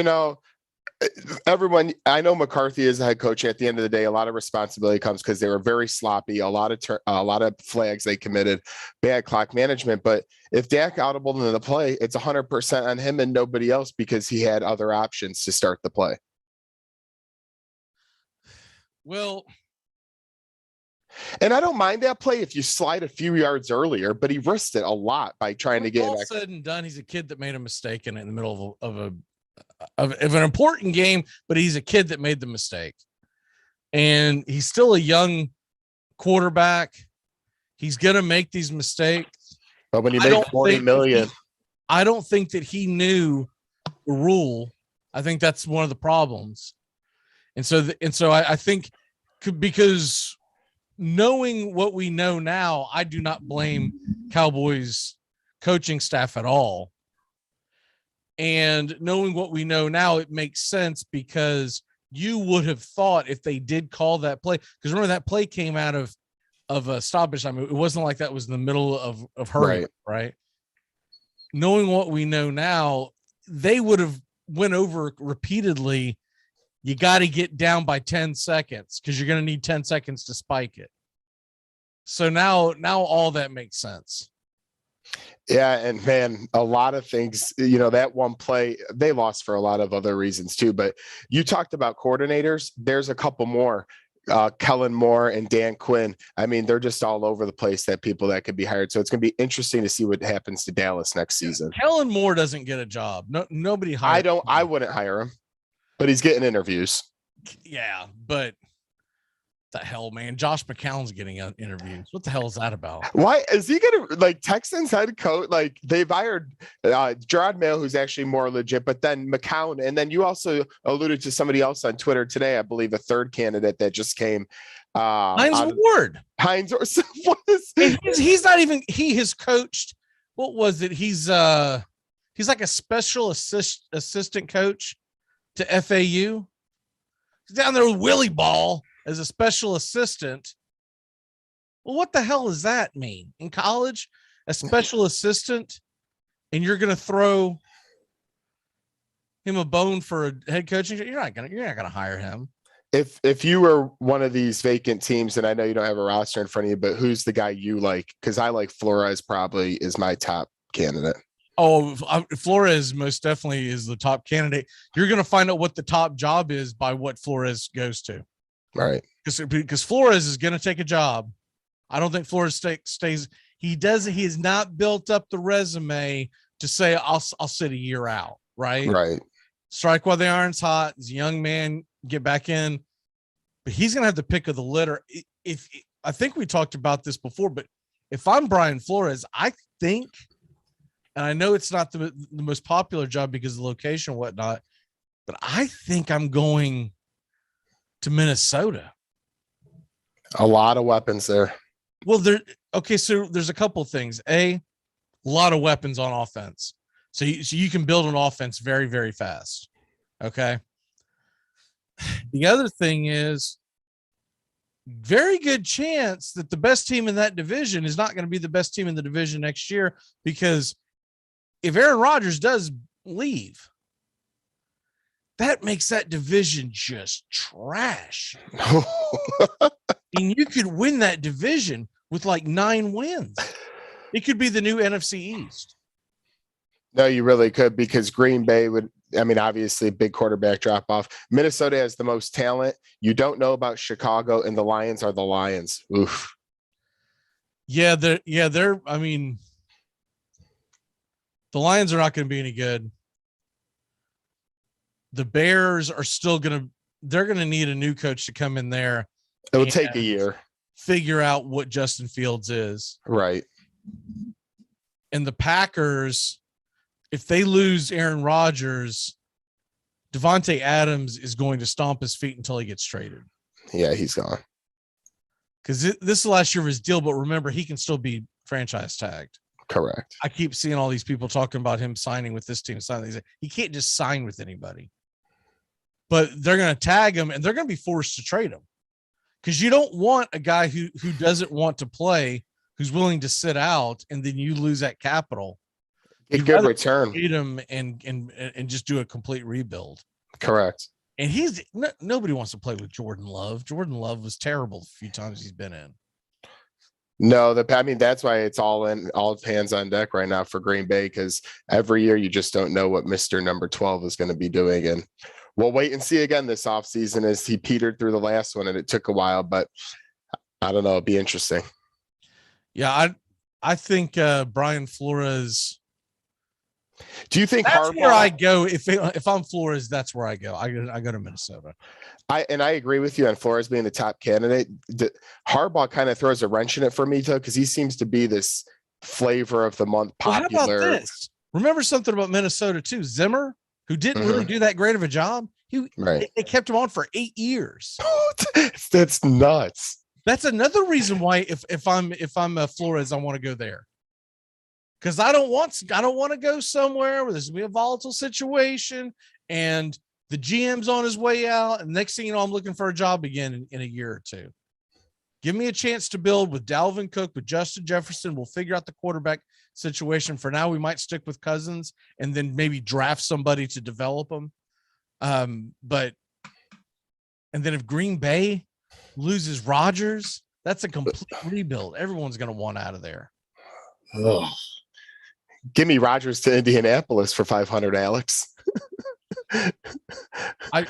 everyone, I know McCarthy is the head coach. At the end of the day, a lot of responsibility comes because they were very sloppy. A lot of flags they committed, bad clock management. But if Dak audibled in the play, it's 100% on him and nobody else because he had other options to start the play. Well, and I don't mind that play if you slide a few yards earlier, but he risked it a lot by trying to get all said and done. He's a kid that made a mistake in the middle of an important game, but he's a kid that made the mistake, and he's still a young quarterback. He's gonna make these mistakes. But when you make $40 million, I don't think that he knew the rule. I think that's one of the problems, and so I think because knowing what we know now, I do not blame Cowboys coaching staff at all. And knowing what we know now, it makes sense because you would have thought if they did call that play, because remember that play came out of a stoppage. I mean, it wasn't like that was in the middle of hurry, right? Knowing what we know now, they would have went over repeatedly. You got to get down by 10 seconds because you're going to need 10 seconds to spike it. So now all that makes sense. Yeah, and man, a lot of things, that one play, they lost for a lot of other reasons too. But you talked about coordinators. There's a couple more, Kellen Moore and Dan Quinn. I mean, they're just all over the place, that people that could be hired. So it's going to be interesting to see what happens to Dallas next season. Kellen Moore doesn't get a job. Nobody hired him. I wouldn't hire him, but he's getting interviews. Yeah, but the hell, man, Josh McCown's getting interviews. What the hell is that about? Why is he gonna Texans head coach? They've hired Gerard Mayo, who's actually more legit, but then McCown, and then you also alluded to somebody else on Twitter today, I believe a third candidate that just came. Hines Ward. He's not even. He has coached. What was it? He's like a special assistant coach to FAU. He's down there with Willie Ball as a special assistant. Well, what the hell does that mean? In college, a special assistant, and you're going to throw him a bone for a head coaching? You're not going to hire him. If you were one of these vacant teams, and I know you don't have a roster in front of you, but who's the guy you like? Because I like Flores probably is my top candidate. Oh, Flores most definitely is the top candidate. You're going to find out what the top job is by what Flores goes to. Right. Because Flores is going to take a job. I don't think Flores stays. He has not built up the resume to say, I'll sit a year out. Right. Right. Strike while the iron's hot. As a young man, get back in. But he's going to have the pick of the litter. I think we talked about this before, but if I'm Brian Flores, I think, and I know it's not the most popular job because of the location and whatnot, but I think I'm going to Minnesota. A lot of weapons there. Well, so there's a couple of things. A lot of weapons on offense. So you can build an offense very, very fast. Okay. The other thing is very good chance that the best team in that division is not going to be the best team in the division next year, because if Aaron Rodgers does leave, that makes that division just trash. And you could win that division with like 9 wins. It could be the new NFC East. No, you really could, because Green Bay would, I mean, obviously big quarterback drop off. Minnesota has the most talent. You don't know about Chicago, and the Lions are the Lions. Oof. Yeah, they're I mean, the Lions are not going to be any good. The Bears are still they're going to need a new coach to come in there. It will take a year. Figure out what Justin Fields is. Right. And the Packers, if they lose Aaron Rodgers, Devontae Adams is going to stomp his feet until he gets traded. Yeah, he's gone. Because this is the last year of his deal, but remember, he can still be franchise tagged. Correct. I keep seeing all these people talking about him signing with this team. He can't just sign with anybody. But they're going to tag him, and they're going to be forced to trade him. Because you don't want a guy who doesn't want to play, who's willing to sit out, and then you lose that capital. Get good return. Trade him and just do a complete rebuild. Correct. And nobody wants to play with Jordan Love. Jordan Love was terrible the few times he's been in. No, that's why it's all hands on deck right now for Green Bay, because every year you just don't know what Mr. Number 12 is going to be doing. And we'll wait and see again this offseason, as he petered through the last one and it took a while, but I don't know. It'll be interesting. Yeah, I think Brian Flores. Do you think that's Harbaugh, where I go? If I'm Flores, that's where I go. I go to Minnesota. I agree with you on Flores being the top candidate. Harbaugh kind of throws a wrench in it for me, though, because he seems to be this flavor of the month popular. Well, how about this? Remember something about Minnesota too? Zimmer, who didn't really do that great of a job. They kept him on for 8 years. That's nuts. That's another reason why if I'm a Flores, I want to go there. Because I don't want to go somewhere where there's gonna be a volatile situation and the GM's on his way out, and next thing you know, I'm looking for a job again in a year or two. Give me a chance to build with Dalvin Cook, with Justin Jefferson. We'll figure out the quarterback situation. For now, we might stick with Cousins and then maybe draft somebody to develop them. And then if Green Bay loses Rodgers, that's a complete rebuild. Everyone's going to want out of there. Ugh. Give me Rodgers to Indianapolis for 500, Alex. I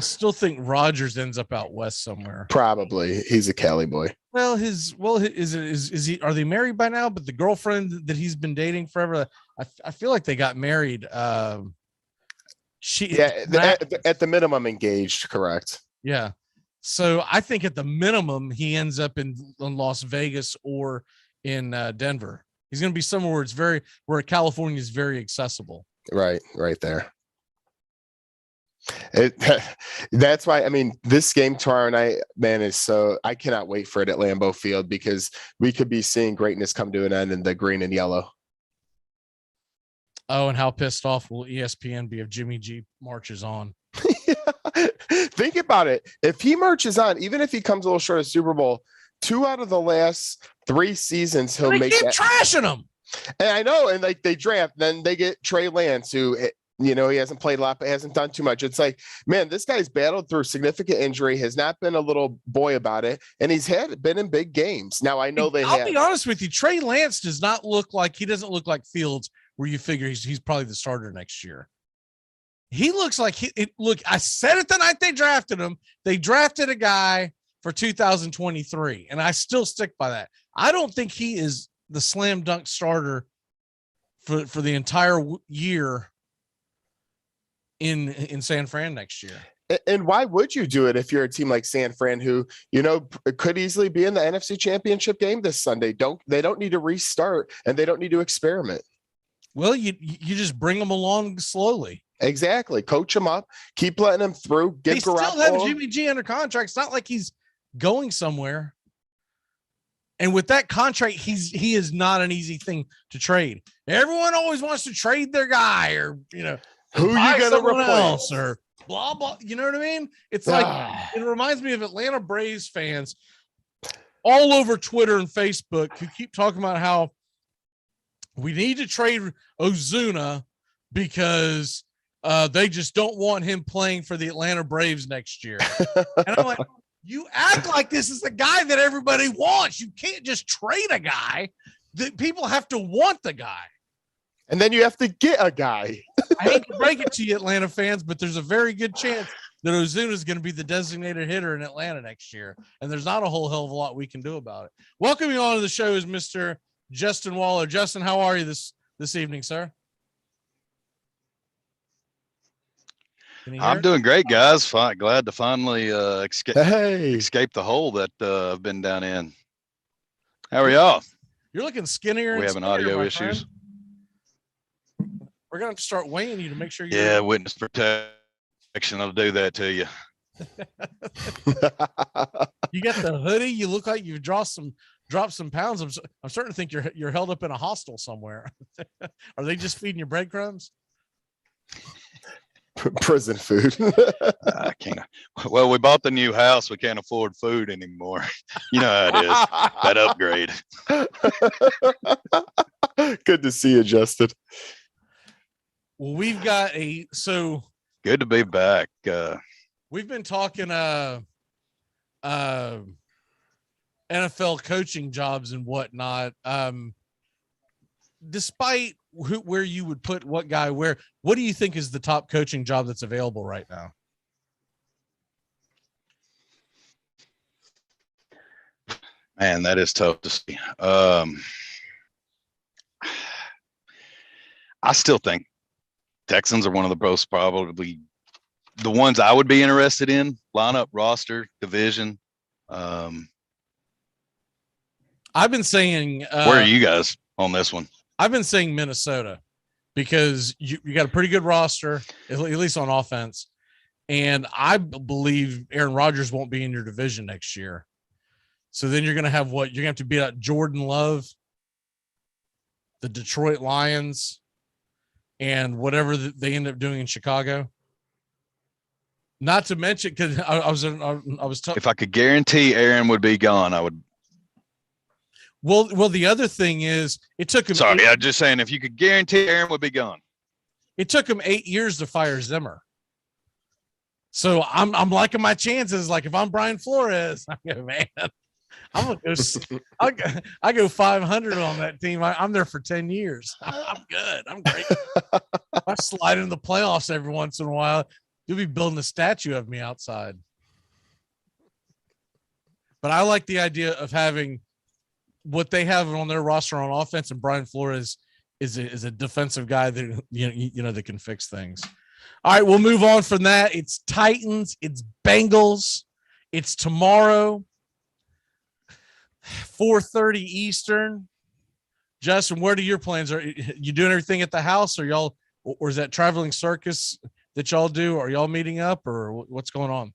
still think Rodgers ends up out west somewhere. Probably. He's a Cali boy. Well, is he? Are they married by now? But the girlfriend that he's been dating forever, I feel like they got married. At the minimum engaged. Correct. Yeah. So I think at the minimum he ends up in Las Vegas or in Denver. He's going to be somewhere where California is very accessible. Right there. That's why, I mean, this game tomorrow night, man, I cannot wait for it at Lambeau Field, because we could be seeing greatness come to an end in the green and yellow. Oh, and how pissed off will ESPN be if Jimmy G marches on? Think about it. If he marches on, even if he comes a little short of Super Bowl, 2 out of the last 3 seasons, he'll make keep trashing him. And I know, and like they draft, then they get Trey Lance, who, he hasn't played a lot, but hasn't done too much. It's like, man, this guy's battled through significant injury, has not been a little boy about it, and he's been in big games. Now I know I'll be honest with you, Trey Lance doesn't look like Fields, where you figure he's probably the starter next year. He looks like I said it the night they drafted him. They drafted a guy for 2023, and I still stick by that. I don't think he is the slam dunk starter for the entire year in San Fran next year. And why would you do it if you're a team like San Fran, who, could easily be in the NFC Championship game this Sunday? They don't need to restart, and they don't need to experiment. Well, you just bring them along slowly. Exactly. Coach him up, keep letting him through. They still have Jimmy G under contract. It's not like he's going somewhere. And with that contract, he is not an easy thing to trade. Everyone always wants to trade their guy, or who you gonna replace, or blah blah. You know what I mean? It's like it reminds me of Atlanta Braves fans all over Twitter and Facebook who keep talking about how we need to trade Ozuna because They just don't want him playing for the Atlanta Braves next year. And I'm like, you act like this is the guy that everybody wants. You can't just trade a guy. That people have to want the guy. And then you have to get a guy. I hate to break it to you, Atlanta fans, but there's a very good chance that Ozuna is going to be the designated hitter in Atlanta next year. And there's not a whole hell of a lot we can do about it. Welcoming on to the show is Mr. Justin Waller. Justin, how are you this evening, sir? I'm doing great, guys. Fine. Glad to finally escape the hole that I've been down in. How are y'all? You're looking skinnier. We having audio issues. We're going to have to start weighing you to make sure you're... Yeah, witness protection will do that to you. You got the hoodie. You look like you've dropped some pounds. I'm starting to think you're held up in a hostel somewhere. Are they just feeding you breadcrumbs? Prison food. I can't. Well, we bought the new house. We can't afford food anymore. You know how it is. That upgrade. Good to see you, Justin. Well, we've got good to be back. We've been talking NFL coaching jobs and whatnot. Despite where you would put what guy where, what do you think is the top coaching job that's available right now? Man, that is tough to see. I still think Texans are one of the most probably the ones I would be interested in. Lineup, roster, division. I've been saying where are you guys on this one? I've been saying Minnesota because you got a pretty good roster, at least on offense. And I believe Aaron Rodgers won't be in your division next year. So then you're going to have you're going to have to beat out Jordan Love, the Detroit Lions, and whatever they end up doing in Chicago. Not to mention, because I was talking. If I could guarantee Aaron would be gone, I would. Well, the other thing is it took him. Sorry, I'm just saying if you could guarantee Aaron would be gone. It took him 8 years to fire Zimmer. So I'm liking my chances. Like if I'm Brian Flores, I go, man, I'm gonna go. I go 500 on that team. I'm there for 10 years. I'm good. I'm great. I slide into the playoffs every once in a while. You'll be building a statue of me outside. But I like the idea of having what they have on their roster on offense, and Brian Flores is a defensive guy that you know that can fix things. All right, we'll move on from that. It's Titans, it's Bengals, it's tomorrow, 4:30 Eastern. Justin, what are your plans? Are you doing everything at the house, or is that traveling circus that y'all do? Are y'all meeting up, or what's going on?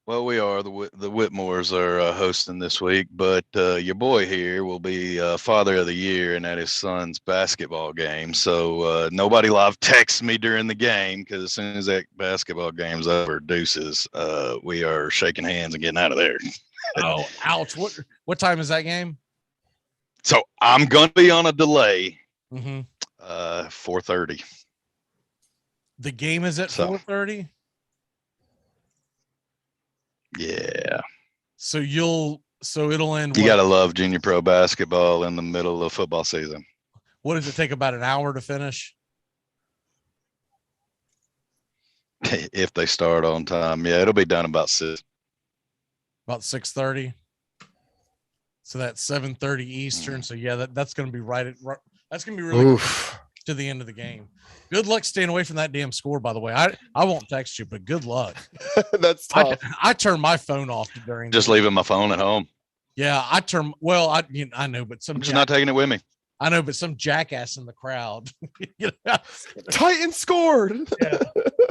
Well, we are. The Whitmores are hosting this week, but your boy here will be Father of the Year, and at his son's basketball game. So nobody live texts me during the game, because as soon as that basketball game's over, deuces, we are shaking hands and getting out of there. Oh, ouch. What time is that game? So I'm going to be on a delay. 4:30. The game is at 4:30? Yeah. So it'll end. You got to love junior pro basketball in the middle of football season. What does it take, about an hour to finish? If they start on time. Yeah, it'll be done about 6. About 6:30. So that's 7:30 Eastern. So yeah, that's going to be that's going to be really to the end of the game. Good luck staying away from that damn score, by the way. I won't text you, but good luck. That's tough. I turn my phone off during just leaving my phone at home. Yeah, I know, but I'm just not taking it with me. I know, but some jackass in the crowd. Titans scored. Yeah,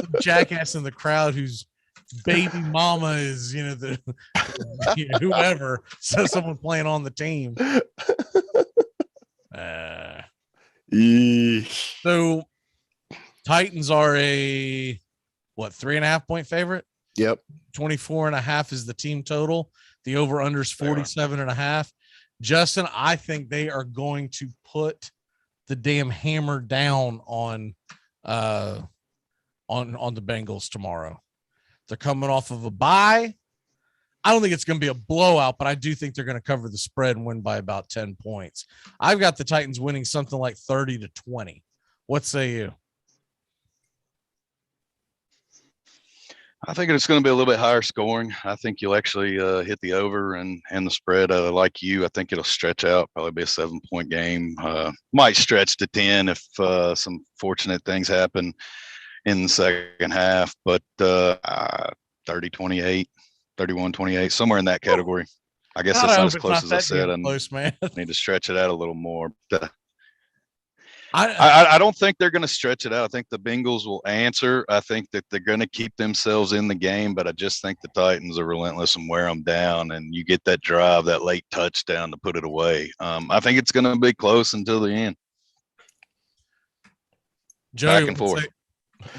some jackass in the crowd whose baby mama is, whoever. So someone playing on the team. So Titans are a 3.5 point favorite? Yep. 24.5 is the team total. The over under is 47.5. Justin, I think they are going to put the damn hammer down on the Bengals tomorrow. They're coming off of a bye. I don't think it's going to be a blowout, but I do think they're going to cover the spread and win by about 10 points. I've got the Titans winning something like 30-20. What say you? I think it's going to be a little bit higher scoring. I think you'll actually hit the over and the spread. Like you, I think it'll stretch out, probably be a 7-point game. Might stretch to 10 if some fortunate things happen in the second half, but 30-28. 31-28, somewhere in that category. I guess it's not as close as I said. I need to stretch it out a little more. I don't think they're going to stretch it out. I think the Bengals will answer. I think that they're going to keep themselves in the game, but I just think the Titans are relentless and wear them down, and you get that drive, that late touchdown to put it away. I think it's going to be close until the end. Joey, back and forth.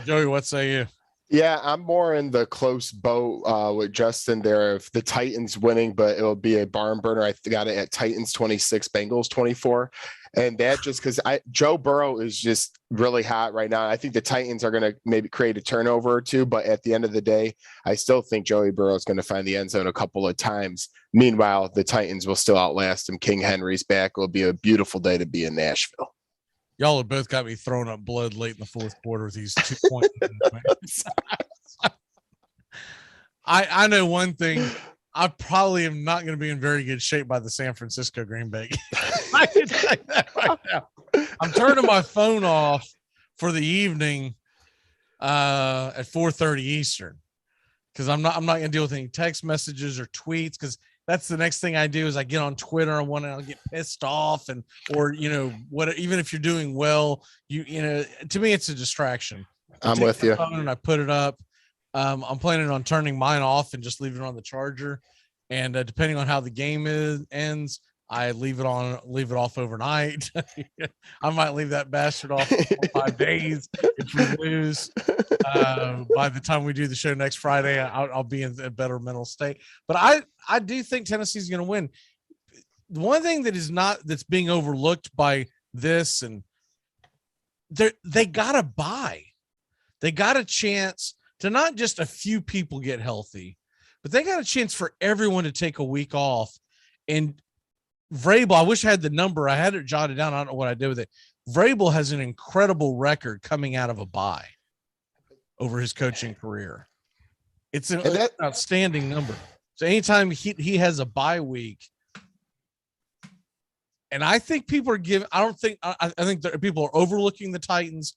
Joey, what say you? Yeah, I'm more in the close boat with Justin there. If the Titans winning, but it'll be a barn burner. I got it at Titans 26, Bengals 24. And that just because Joe Burrow is just really hot right now. I think the Titans are going to maybe create a turnover or two, but at the end of the day, I still think Joey Burrow is going to find the end zone a couple of times. Meanwhile, the Titans will still outlast him. King Henry's back. It will be a beautiful day to be in Nashville. Y'all have both got me throwing up blood late in the fourth quarter with these 2 points. I know one thing. I probably am not going to be in very good shape by the San Francisco Green Bay. I can tell you that right now. I'm turning my phone off for the evening at 4:30 Eastern because I'm not going to deal with any text messages or tweets because that's the next thing I do is I get on Twitter and I'll get pissed off or even if you're doing well, to me it's a distraction. I'm with you. And I put it up. I'm planning on turning mine off and just leaving it on the charger. And depending on how the game ends, I leave it off overnight. I might leave that bastard off for 5 days if we lose. By the time we do the show next Friday, I'll be in a better mental state. But I do think Tennessee's going to win. The one thing that's being overlooked by this, and they got a bye. They got a chance to not just a few people get healthy, but they got a chance for everyone to take a week off. And Vrabel, I wish I had the number. I had it jotted down. I don't know what I did with it. Vrabel has an incredible record coming out of a bye over his coaching career. It's an outstanding number. So anytime he has a bye week, and I think people are I think that people are overlooking the Titans,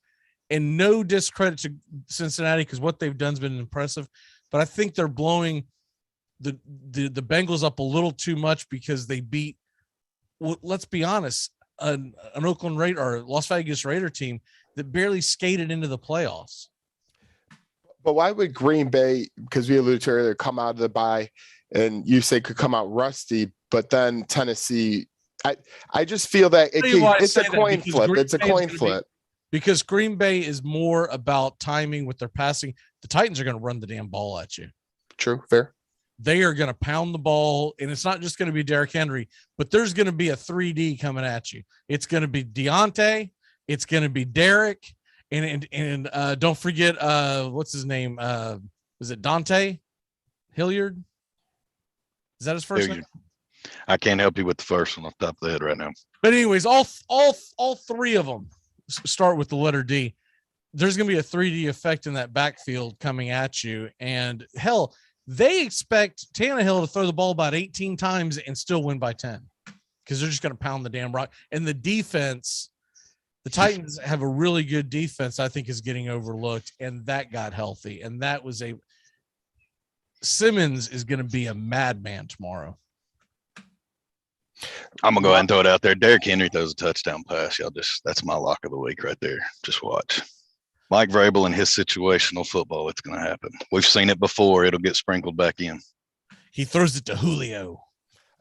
and no discredit to Cincinnati because what they've done has been impressive, but I think they're blowing the Bengals up a little too much because they beat, well, let's be honest, an Oakland Raider or Las Vegas Raider team that barely skated into the playoffs. But why would Green Bay, because we alluded to earlier, come out of the bye and you say could come out rusty, but then Tennessee, I just feel that it's a coin flip. It's a coin flip. Because Green Bay is more about timing with their passing. The Titans are going to run the damn ball at you. True. Fair. They are going to pound the ball, and it's not just going to be Derrick Henry, but there's going to be a 3D coming at you. It's going to be Deontay. It's going to be Derrick. And don't forget, what's his name? Is it Dante Hilliard? Is that his first name? I can't help you with the first one off the top of the head right now. But anyways, all three of them start with the letter D. There's going to be a 3D effect in that backfield coming at you. And hell, they expect Tannehill to throw the ball about 18 times and still win by 10 because they're just going to pound the damn rock. And the defense, the Titans have a really good defense, I think, is getting overlooked, and that got healthy. And that was Simmons is going to be a madman tomorrow. I'm going to go ahead and throw it out there. Derrick Henry throws a touchdown pass. That's my lock of the week right there. Just watch. Mike Vrabel and his situational football, it's going to happen. We've seen it before. It'll get sprinkled back in. He throws it to Julio.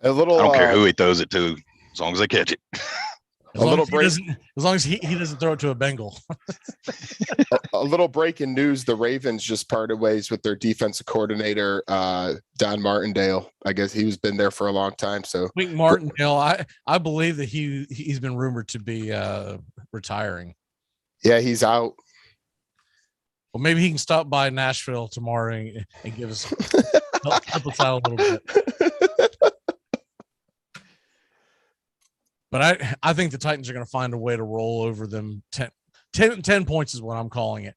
I don't care who he throws it to, as long as they catch it. As long as he doesn't throw it to a Bengal. A little breaking news. The Ravens just parted ways with their defensive coordinator, Don Martindale. I guess he's been there for a long time. So Wink Martindale, I believe that he's been rumored to be retiring. Yeah, he's out. Well, maybe he can stop by Nashville tomorrow and give us help us out a little bit. But I think the Titans are going to find a way to roll over them. 10 points is what I'm calling it.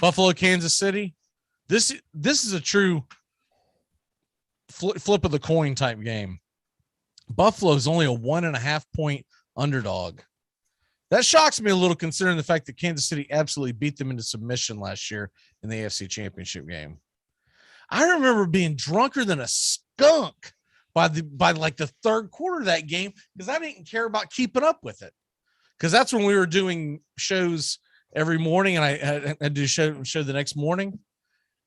Buffalo, Kansas City. This is a true flip of the coin type game. Buffalo is only a 1.5 point underdog. That shocks me a little, considering the fact that Kansas City absolutely beat them into submission last year in the AFC Championship game. I remember being drunker than a skunk by like the third quarter of that game because I didn't care about keeping up with it. Because that's when we were doing shows every morning, and I had to show the next morning,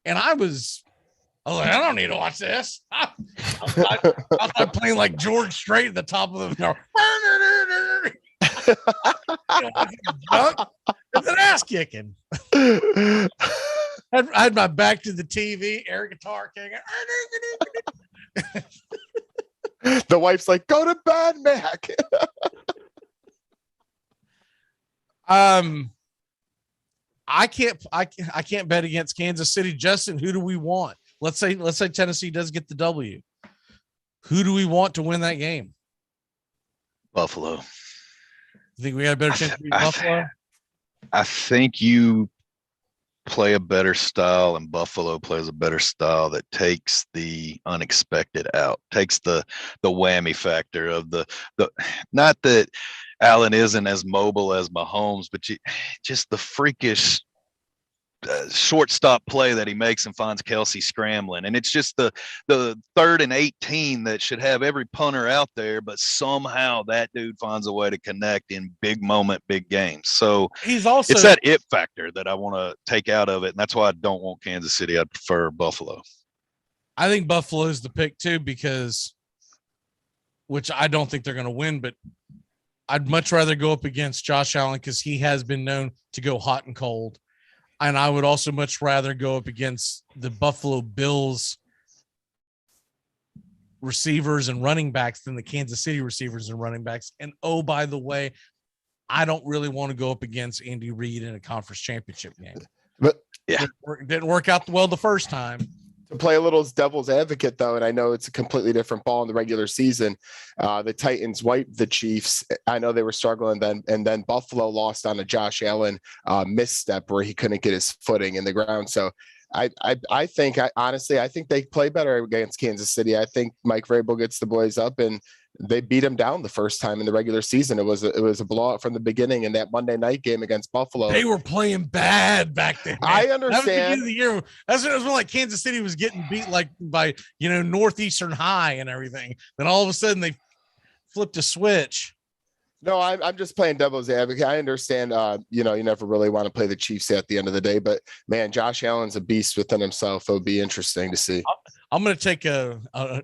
and I was like, I don't need to watch this. I'm playing like George Strait at the top of the. It's an ass kicking. I had my back to the TV, air guitar king. The wife's like, "Go to bed, Mac." I can't bet against Kansas City. Justin, who do we want? Let's say Tennessee does get the W. Who do we want to win that game? Buffalo. You think we got a better chance to beat Buffalo? I think you play a better style, and Buffalo plays a better style that takes the unexpected out, takes the whammy factor of the not that Allen isn't as mobile as Mahomes, but just the freakish shortstop play that he makes and finds Kelsey scrambling. And it's just the 3rd and 18 that should have every punter out there, but somehow that dude finds a way to connect in big moment, big games. So it's that it factor that I want to take out of it. And that's why I don't want Kansas City. I'd prefer Buffalo. I think Buffalo is the pick too, which I don't think they're going to win, but I'd much rather go up against Josh Allen because he has been known to go hot and cold. And I would also much rather go up against the Buffalo Bills receivers and running backs than the Kansas City receivers and running backs. And oh, by the way, I don't really want to go up against Andy Reid in a conference championship game. But yeah, didn't work out well the first time. To play a little devil's advocate, though, and I know it's a completely different ball in the regular season. The Titans wiped the Chiefs. I know they were struggling then, and then Buffalo lost on a Josh Allen misstep where he couldn't get his footing in the ground. So I think honestly, I think they play better against Kansas City. I think Mike Vrabel gets the boys up, and they beat him down the first time in the regular season. It was a blowout from the beginning. In that Monday night game against Buffalo, they were playing bad back then. Man. I understand. That was the beginning of the year. That's when it was when like Kansas City was getting beat like by Northeastern High and everything. Then all of a sudden they flipped a switch. No, I'm just playing devil's advocate. I understand, you never really want to play the Chiefs at the end of the day, but man, Josh Allen's a beast within himself. It would be interesting to see. I'm going to take a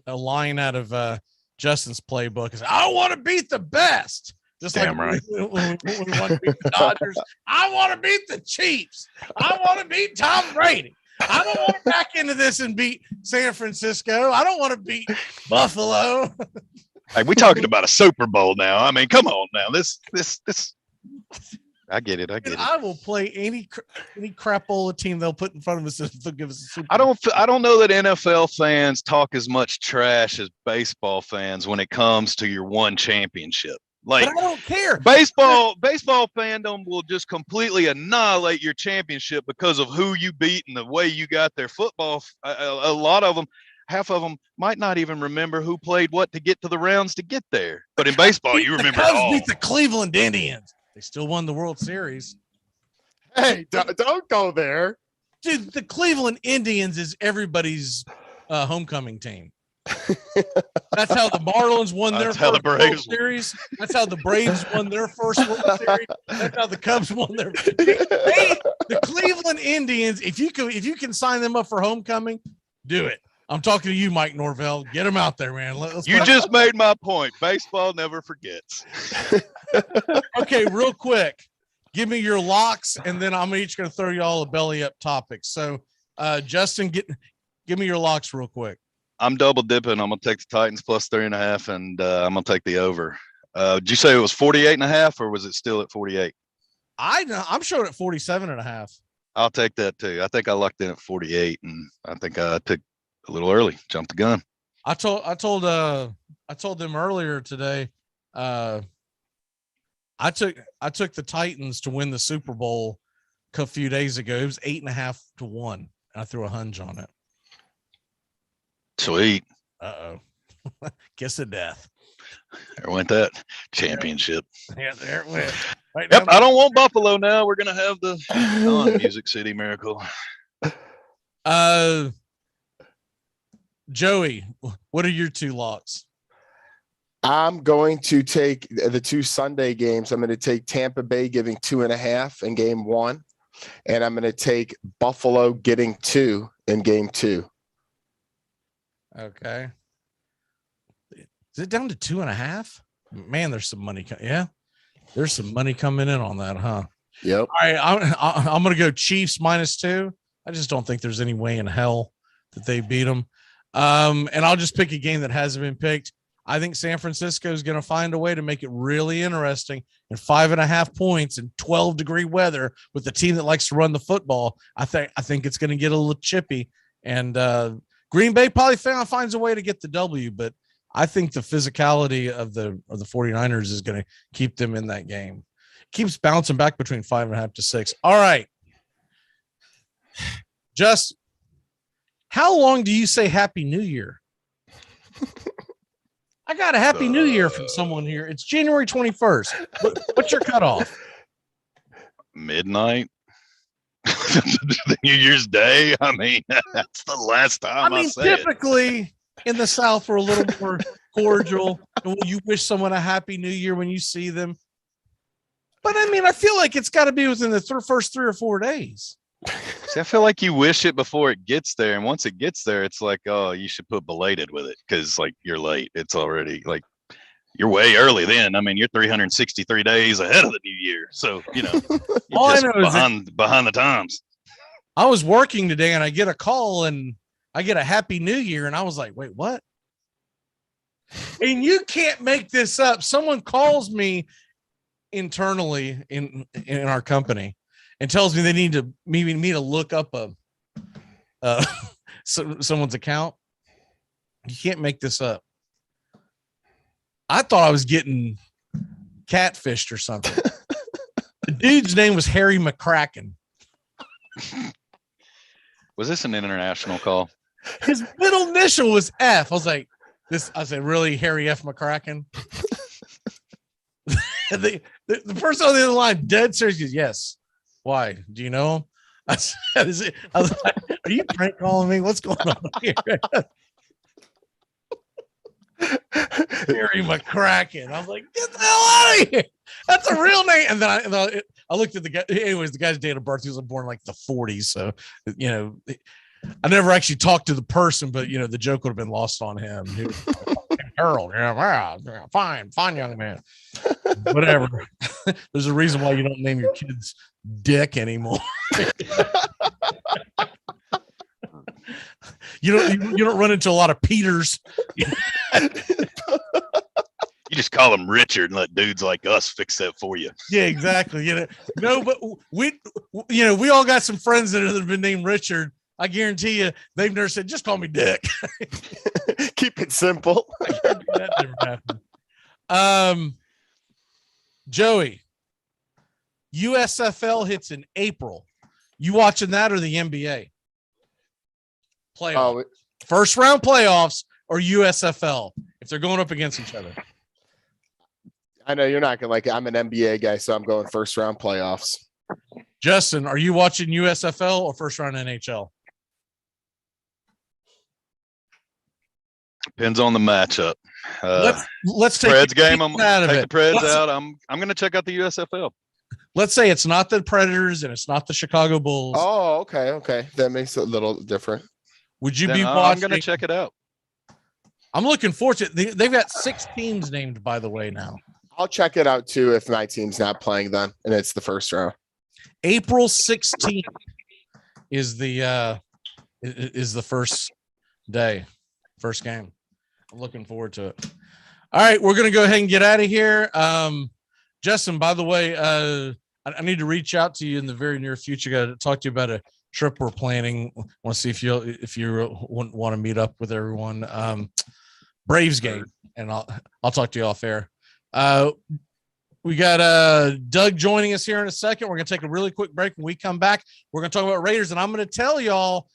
line out of Justin's playbook. Is I want to beat the best. Just damn like right. When we want to beat the Dodgers. I want to beat the Chiefs. I want to beat Tom Brady. I don't want to back into this and beat San Francisco. I don't want to beat Buffalo. Like, we talking about a Super Bowl now. I mean, come on now. This. I get it. I will play any crapola team they'll put in front of us if they'll give us a Super Bowl. I don't know that NFL fans talk as much trash as baseball fans when it comes to your one championship. Like, but I don't care. Baseball fandom will just completely annihilate your championship because of who you beat and the way you got there. Football, a lot of them. Half of them might not even remember who played what to get to the rounds to get there. But in baseball, you remember it all. Beat the Cleveland Indians. They still won the World Series. Hey, don't go there. Dude, the Cleveland Indians is everybody's homecoming team. That's how the Marlins won their first World Series. That's how the Braves won their first World Series. That's how the Cubs won their. The Cleveland Indians, if you can sign them up for homecoming, do it. I'm talking to you, Mike Norvell. Get them out there, man. You just made my point. Baseball never forgets. Okay, real quick. Give me your locks, and then I'm each going to throw you all a belly up topic. So, Justin, give me your locks real quick. I'm double dipping. I'm going to take the Titans plus 3.5, and I'm going to take the over. Did you say it was 48.5 or was it still at 48? I'm showing it 47.5. I'll take that too. I think I lucked in at 48, and I think I took a little early, jumped the gun. I told them earlier today. I took the Titans to win the Super Bowl a few days ago. It was 8.5 to 1. I threw a hunch on it. Sweet. Kiss of death. There went that championship. Yeah, there it went. Right Yep, I don't want Buffalo now. We're gonna have the non-Music City Miracle. Joey, what are your 2 locks? I'm going to take the 2 Sunday games. I'm going to take Tampa Bay giving 2.5 in game 1, and I'm going to take Buffalo getting 2 in game 2. Okay. Is it down to 2.5? Man, there's some money. Yeah, there's some money coming in on that, huh? Yep. All right, I'm going to go Chiefs -2. I just don't think there's any way in hell that they beat them. And I'll just pick a game that hasn't been picked. I think San Francisco is going to find a way to make it really interesting, and 5.5 points in 12-degree weather with a team that likes to run the football. I think it's going to get a little chippy, and Green Bay probably finds a way to get the W, but I think the physicality of the 49ers is going to keep them in that game. Keeps bouncing back between 5.5 to 6. All right. Just how long do you say Happy New Year? I got a Happy New Year from someone here. It's January 21st. What's your cutoff? Midnight. New Year's Day. I mean, that's the last time I say typically in the South, we're a little more cordial. And you wish someone a Happy New Year when you see them. But I mean, I feel like it's got to be within the first 3 or 4 days. See, I feel like you wish it before it gets there, and once it gets there, it's like, oh, you should put belated with it because, like, you're late. It's already like you're way early. Then I mean, you're 363 days ahead of the new year, so you know, All just I know is behind the times. I was working today, and I get a call, and I get a Happy New Year, and I was like, wait, what? And you can't make this up. Someone calls me internally in our company and tells me they need to me to look up someone's account. You can't make this up. I thought I was getting catfished or something. The dude's name was Harry McCracken. Was this an international call? His middle initial was F. I was like, I said, really, Harry F. McCracken? the person on the other line, dead serious, goes, yes. Why? Do you know him? I was like, are you prank calling me? What's going on here? Harry McCracken. I was like, get the hell out of here. That's a real name. And then I looked at the guy. Anyways, the guy's date of birth, he was born in like the 40s. So, you know, I never actually talked to the person, but, you know, the joke would have been lost on him. He was like, Harold, yeah, fine young man. Whatever. There's a reason why you don't name your kids Dick anymore. You don't run into a lot of Peters. You just call them Richard and let dudes like us fix that for you. Yeah, exactly. You know, no, but we all got some friends that have been named Richard. I guarantee you, they've never said, just call me Dick. Keep it simple. That never happened. Joey, USFL hits in April. You watching that or the NBA? Playoff. First round playoffs or USFL if they're going up against each other. I know you're not going to like it. I'm an NBA guy, so I'm going first round playoffs. Justin, are you watching USFL or first round NHL? Depends on the matchup. Let's take Preds game. I'm out of take it. the Preds out. I'm going to check out the USFL. Let's say it's not the Predators and it's not the Chicago Bulls. Oh, okay. That makes it a little different. Would you Then be watching? I'm going to check it out. I'm looking forward to it. They've got 6 teams named, by the way, now. I'll check it out too if my team's not playing then, and it's the first round. April 16th is the first game. I'm looking forward to it. All right, we're going to go ahead and get out of here. Justin, by the way, I need to reach out to you in the very near future. Got to talk to you about a trip we're planning. Want to see if you want to meet up with everyone. Braves game, and I'll talk to you off air. We got Doug joining us here in a second. We're going to take a really quick break. When we come back, we're going to talk about Raiders, and I'm going to tell y'all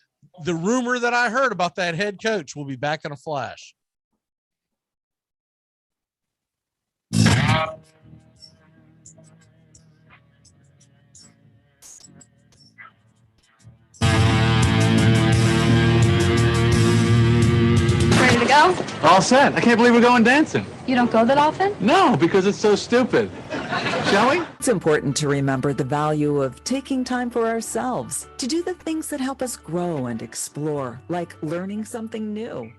the rumor that I heard about that head coach. We'll be back in a flash. Ready to go? All set. I can't believe we're going dancing. You don't go that often? No, because it's so stupid. Shall we? It's important to remember the value of taking time for ourselves to do the things that help us grow and explore, like learning something new.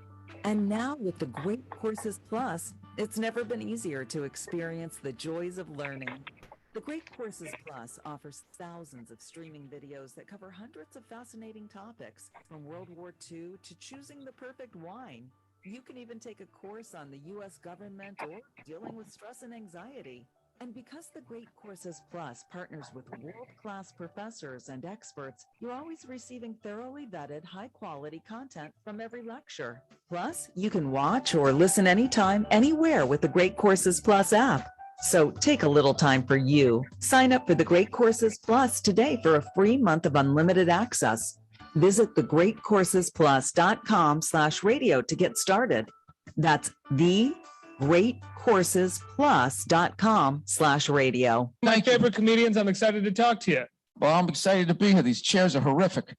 And now with the Great Courses Plus, it's never been easier to experience the joys of learning. The Great Courses Plus offers thousands of streaming videos that cover hundreds of fascinating topics, from World War II to choosing the perfect wine. You can even take a course on the U.S. government or dealing with stress and anxiety. And because the Great Courses Plus partners with world-class professors and experts, you're always receiving thoroughly vetted, high-quality content from every lecture. Plus, you can watch or listen anytime, anywhere with the Great Courses Plus app. So take a little time for you. Sign up for the Great Courses Plus today for a free month of unlimited access. Visit thegreatcoursesplus.com/radio to get started. That's thegreatcoursesplus.com/radio. My favorite comedians, I'm excited to talk to you. Well, I'm excited to be here. These chairs are horrific.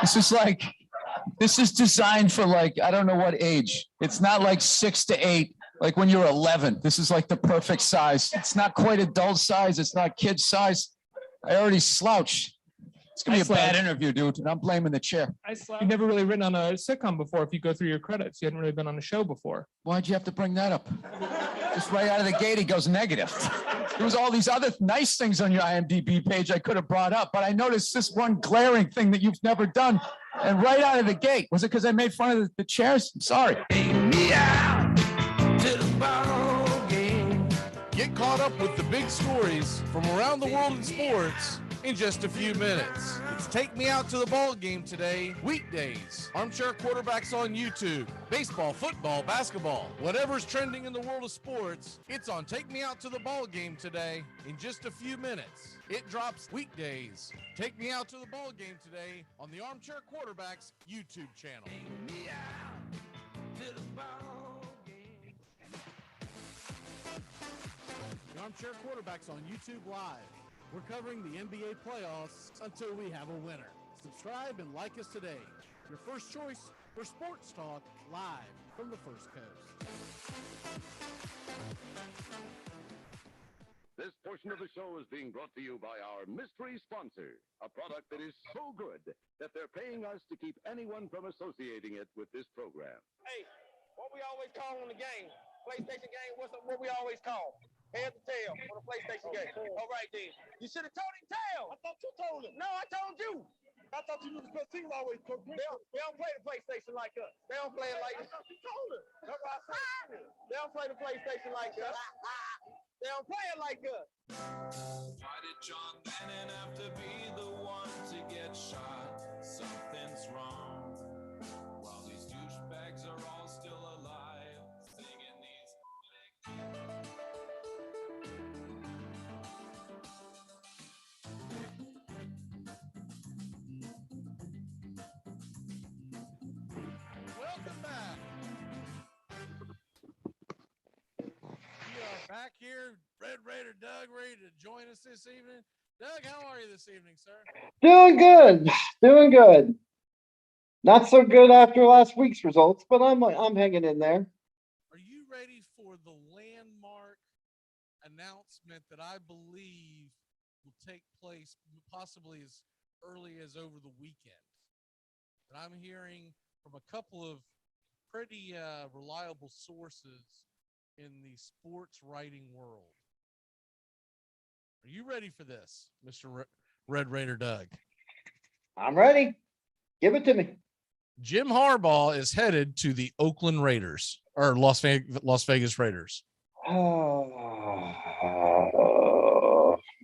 This is designed for I don't know what age. It's not like 6 to 8. Like when you're 11, this is like the perfect size. It's not quite adult size. It's not kid size. I already slouched. It's going to be a bad interview, dude, and I'm blaming the chair. You've never really written on a sitcom before. If you go through your credits, you hadn't really been on a show before. Why'd you have to bring that up? Just right out of the gate, he goes negative. There was all these other nice things on your IMDb page I could have brought up, but I noticed this one glaring thing that you've never done, and right out of the gate. Was it because I made fun of the chairs? I'm sorry. Get caught up with the big stories from around the world in sports in just a few minutes. It's Take Me Out to the Ball Game today, weekdays. Armchair Quarterbacks on YouTube. Baseball, football, basketball, whatever's trending in the world of sports, it's on Take Me Out to the Ball Game today in just a few minutes. It drops weekdays. Take Me Out to the Ball Game today on the Armchair Quarterbacks YouTube channel. Take me out to the ball game. The Armchair Quarterbacks on YouTube Live. We're covering the NBA playoffs until we have a winner. Subscribe and like us today. Your first choice for sports talk live from the First Coast. This portion of the show is being brought to you by our mystery sponsor, a product that is so good that they're paying us to keep anyone from associating it with this program. Hey, what we always call on the game, PlayStation game, what we always call? Head to tail on a PlayStation game. All right, then. You should have told him tail. I thought you told him. No, I told you. I thought you knew the team always told me. They don't play the PlayStation like us. They don't play it like us. I thought you told him. That's what I said. They don't play the PlayStation like us. They don't play it like us. Why did John Lennon have to be the one to get shot? Something's wrong. While these douchebags are all still alive, singing these. Welcome back. We are back here. Red Raider Doug ready to join us this evening. Doug, how are you this evening, sir? Doing good. Doing good. Not so good after last week's results, but I'm hanging in there. Are you ready for the landmark announcement that I believe will take place possibly as early as over the weekend? That I'm hearing from a couple of pretty reliable sources in the sports writing world. Are you ready for this, Mr. Red Raider Doug? I'm ready. Give it to me. Jim Harbaugh is headed to the Oakland Raiders or Las Vegas Raiders.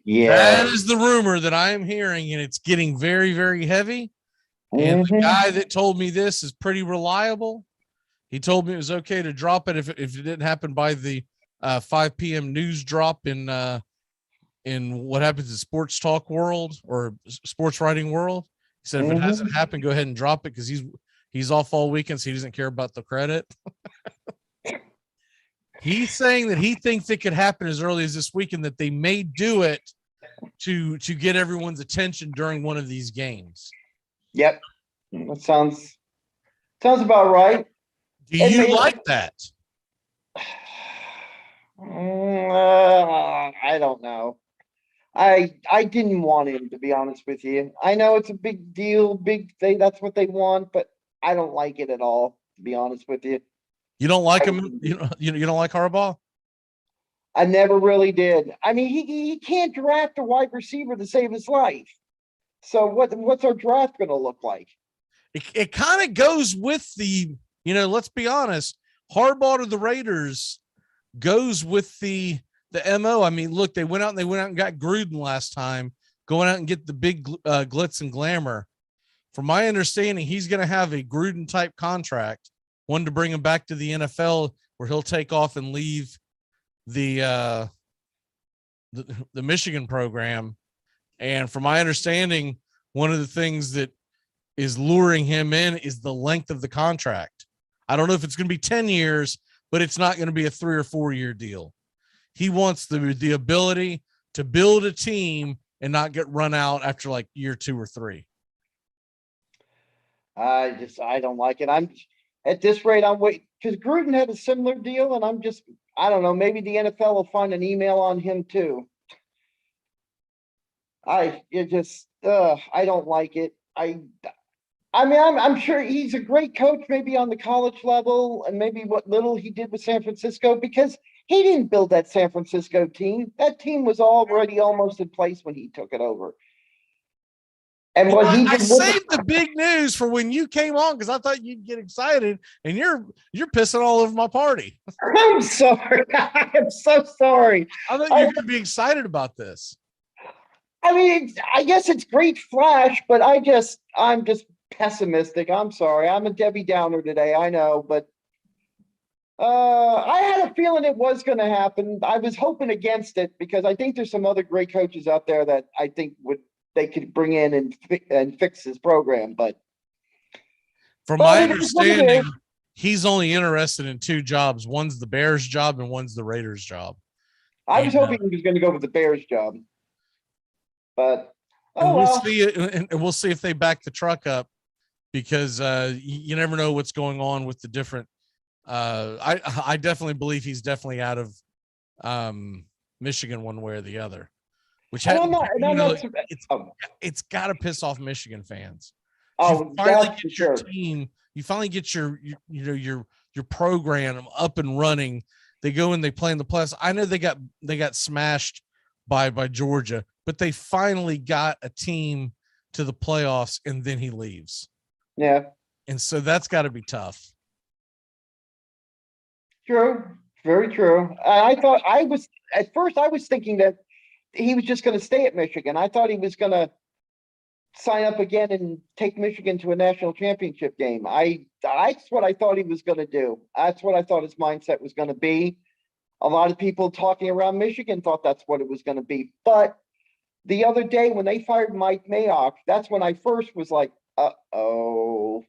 Yeah. That is the rumor that I am hearing, and it's getting very, very heavy. And the guy that told me this is pretty reliable. He told me it was okay to drop it if it didn't happen by the 5 p.m. news drop in what happens in sports talk world or sports writing world. He said if it hasn't happened, go ahead and drop it because he's off all weekend, so he doesn't care about the credit. He's saying that he thinks it could happen as early as this weekend, that they may do it to get everyone's attention during one of these games. Yep. That sounds about right. Do you like that? I don't know. I didn't want him, to be honest with you. I know it's a big deal, big thing. That's what they want, but I don't like it at all, to be honest with you. You don't like him? You don't like Harbaugh? I never really did. I mean, he can't draft a wide receiver to save his life. So what's our draft going to look like? It kind of goes with the, let's be honest, Harbaugh to the Raiders goes with the MO. I mean, look, they went out and got Gruden last time, going out and get the big glitz and glamour. From my understanding, he's going to have a Gruden type contract, one to bring him back to the NFL where he'll take off and leave the Michigan program. And from my understanding, one of the things that is luring him in is the length of the contract. I don't know if it's going to be 10 years, but it's not going to be a 3 or 4 year deal. He wants the ability to build a team and not get run out after like year 2 or 3. I don't like it. I'm at this rate, I'm waiting because Gruden had a similar deal, and I don't know, maybe the NFL will find an email on him too. I don't like it. I mean, I'm sure he's a great coach, maybe on the college level, and maybe what little he did with San Francisco, because he didn't build that San Francisco team. That team was already almost in place when he took it over. And what he did, I saved the big news for when you came on because I thought you'd get excited, and you're pissing all over my party. I'm sorry. I'm so sorry. I thought you were going to be excited about this. I mean, I guess it's great flash, but I'm just pessimistic. I'm sorry. I'm a Debbie Downer today. I know, but I had a feeling it was going to happen. I was hoping against it because I think there's some other great coaches out there that I think they could bring in and fix his program. But from my understanding, he's only interested in 2 jobs. One's the Bears job and one's the Raiders job. I was hoping he was going to go with the Bears job. But we'll see if they back the truck up, because you never know what's going on with the different. I definitely believe he's definitely out of Michigan one way or the other, which it's got to piss off Michigan fans. You finally get your team. You finally get your program up and running. They go and they play in the playoffs. I know they got smashed by Georgia, but they finally got a team to the playoffs, and then he leaves. Yeah. And so that's got to be tough. True. Very true. At first I was thinking that he was just going to stay at Michigan. I thought he was going to sign up again and take Michigan to a national championship game. That's what I thought he was going to do. That's what I thought his mindset was going to be. A lot of people talking around Michigan thought that's what it was going to be. But the other day when they fired Mike Mayock, that's when I first was like, uh-oh.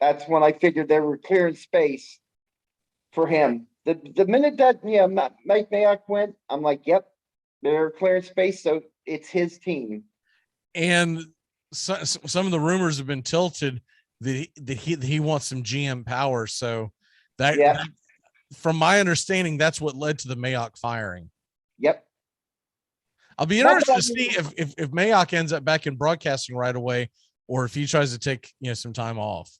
That's when I figured they were clearing space for him. The minute that Mike Mayock went, I'm like, yep, they're clearing space, so it's his team. And some of the rumors have been tilted that he wants some GM power. So that from my understanding, that's what led to the Mayock firing. Yep. I'll be interested to see if Mayock ends up back in broadcasting right away, or if he tries to take some time off.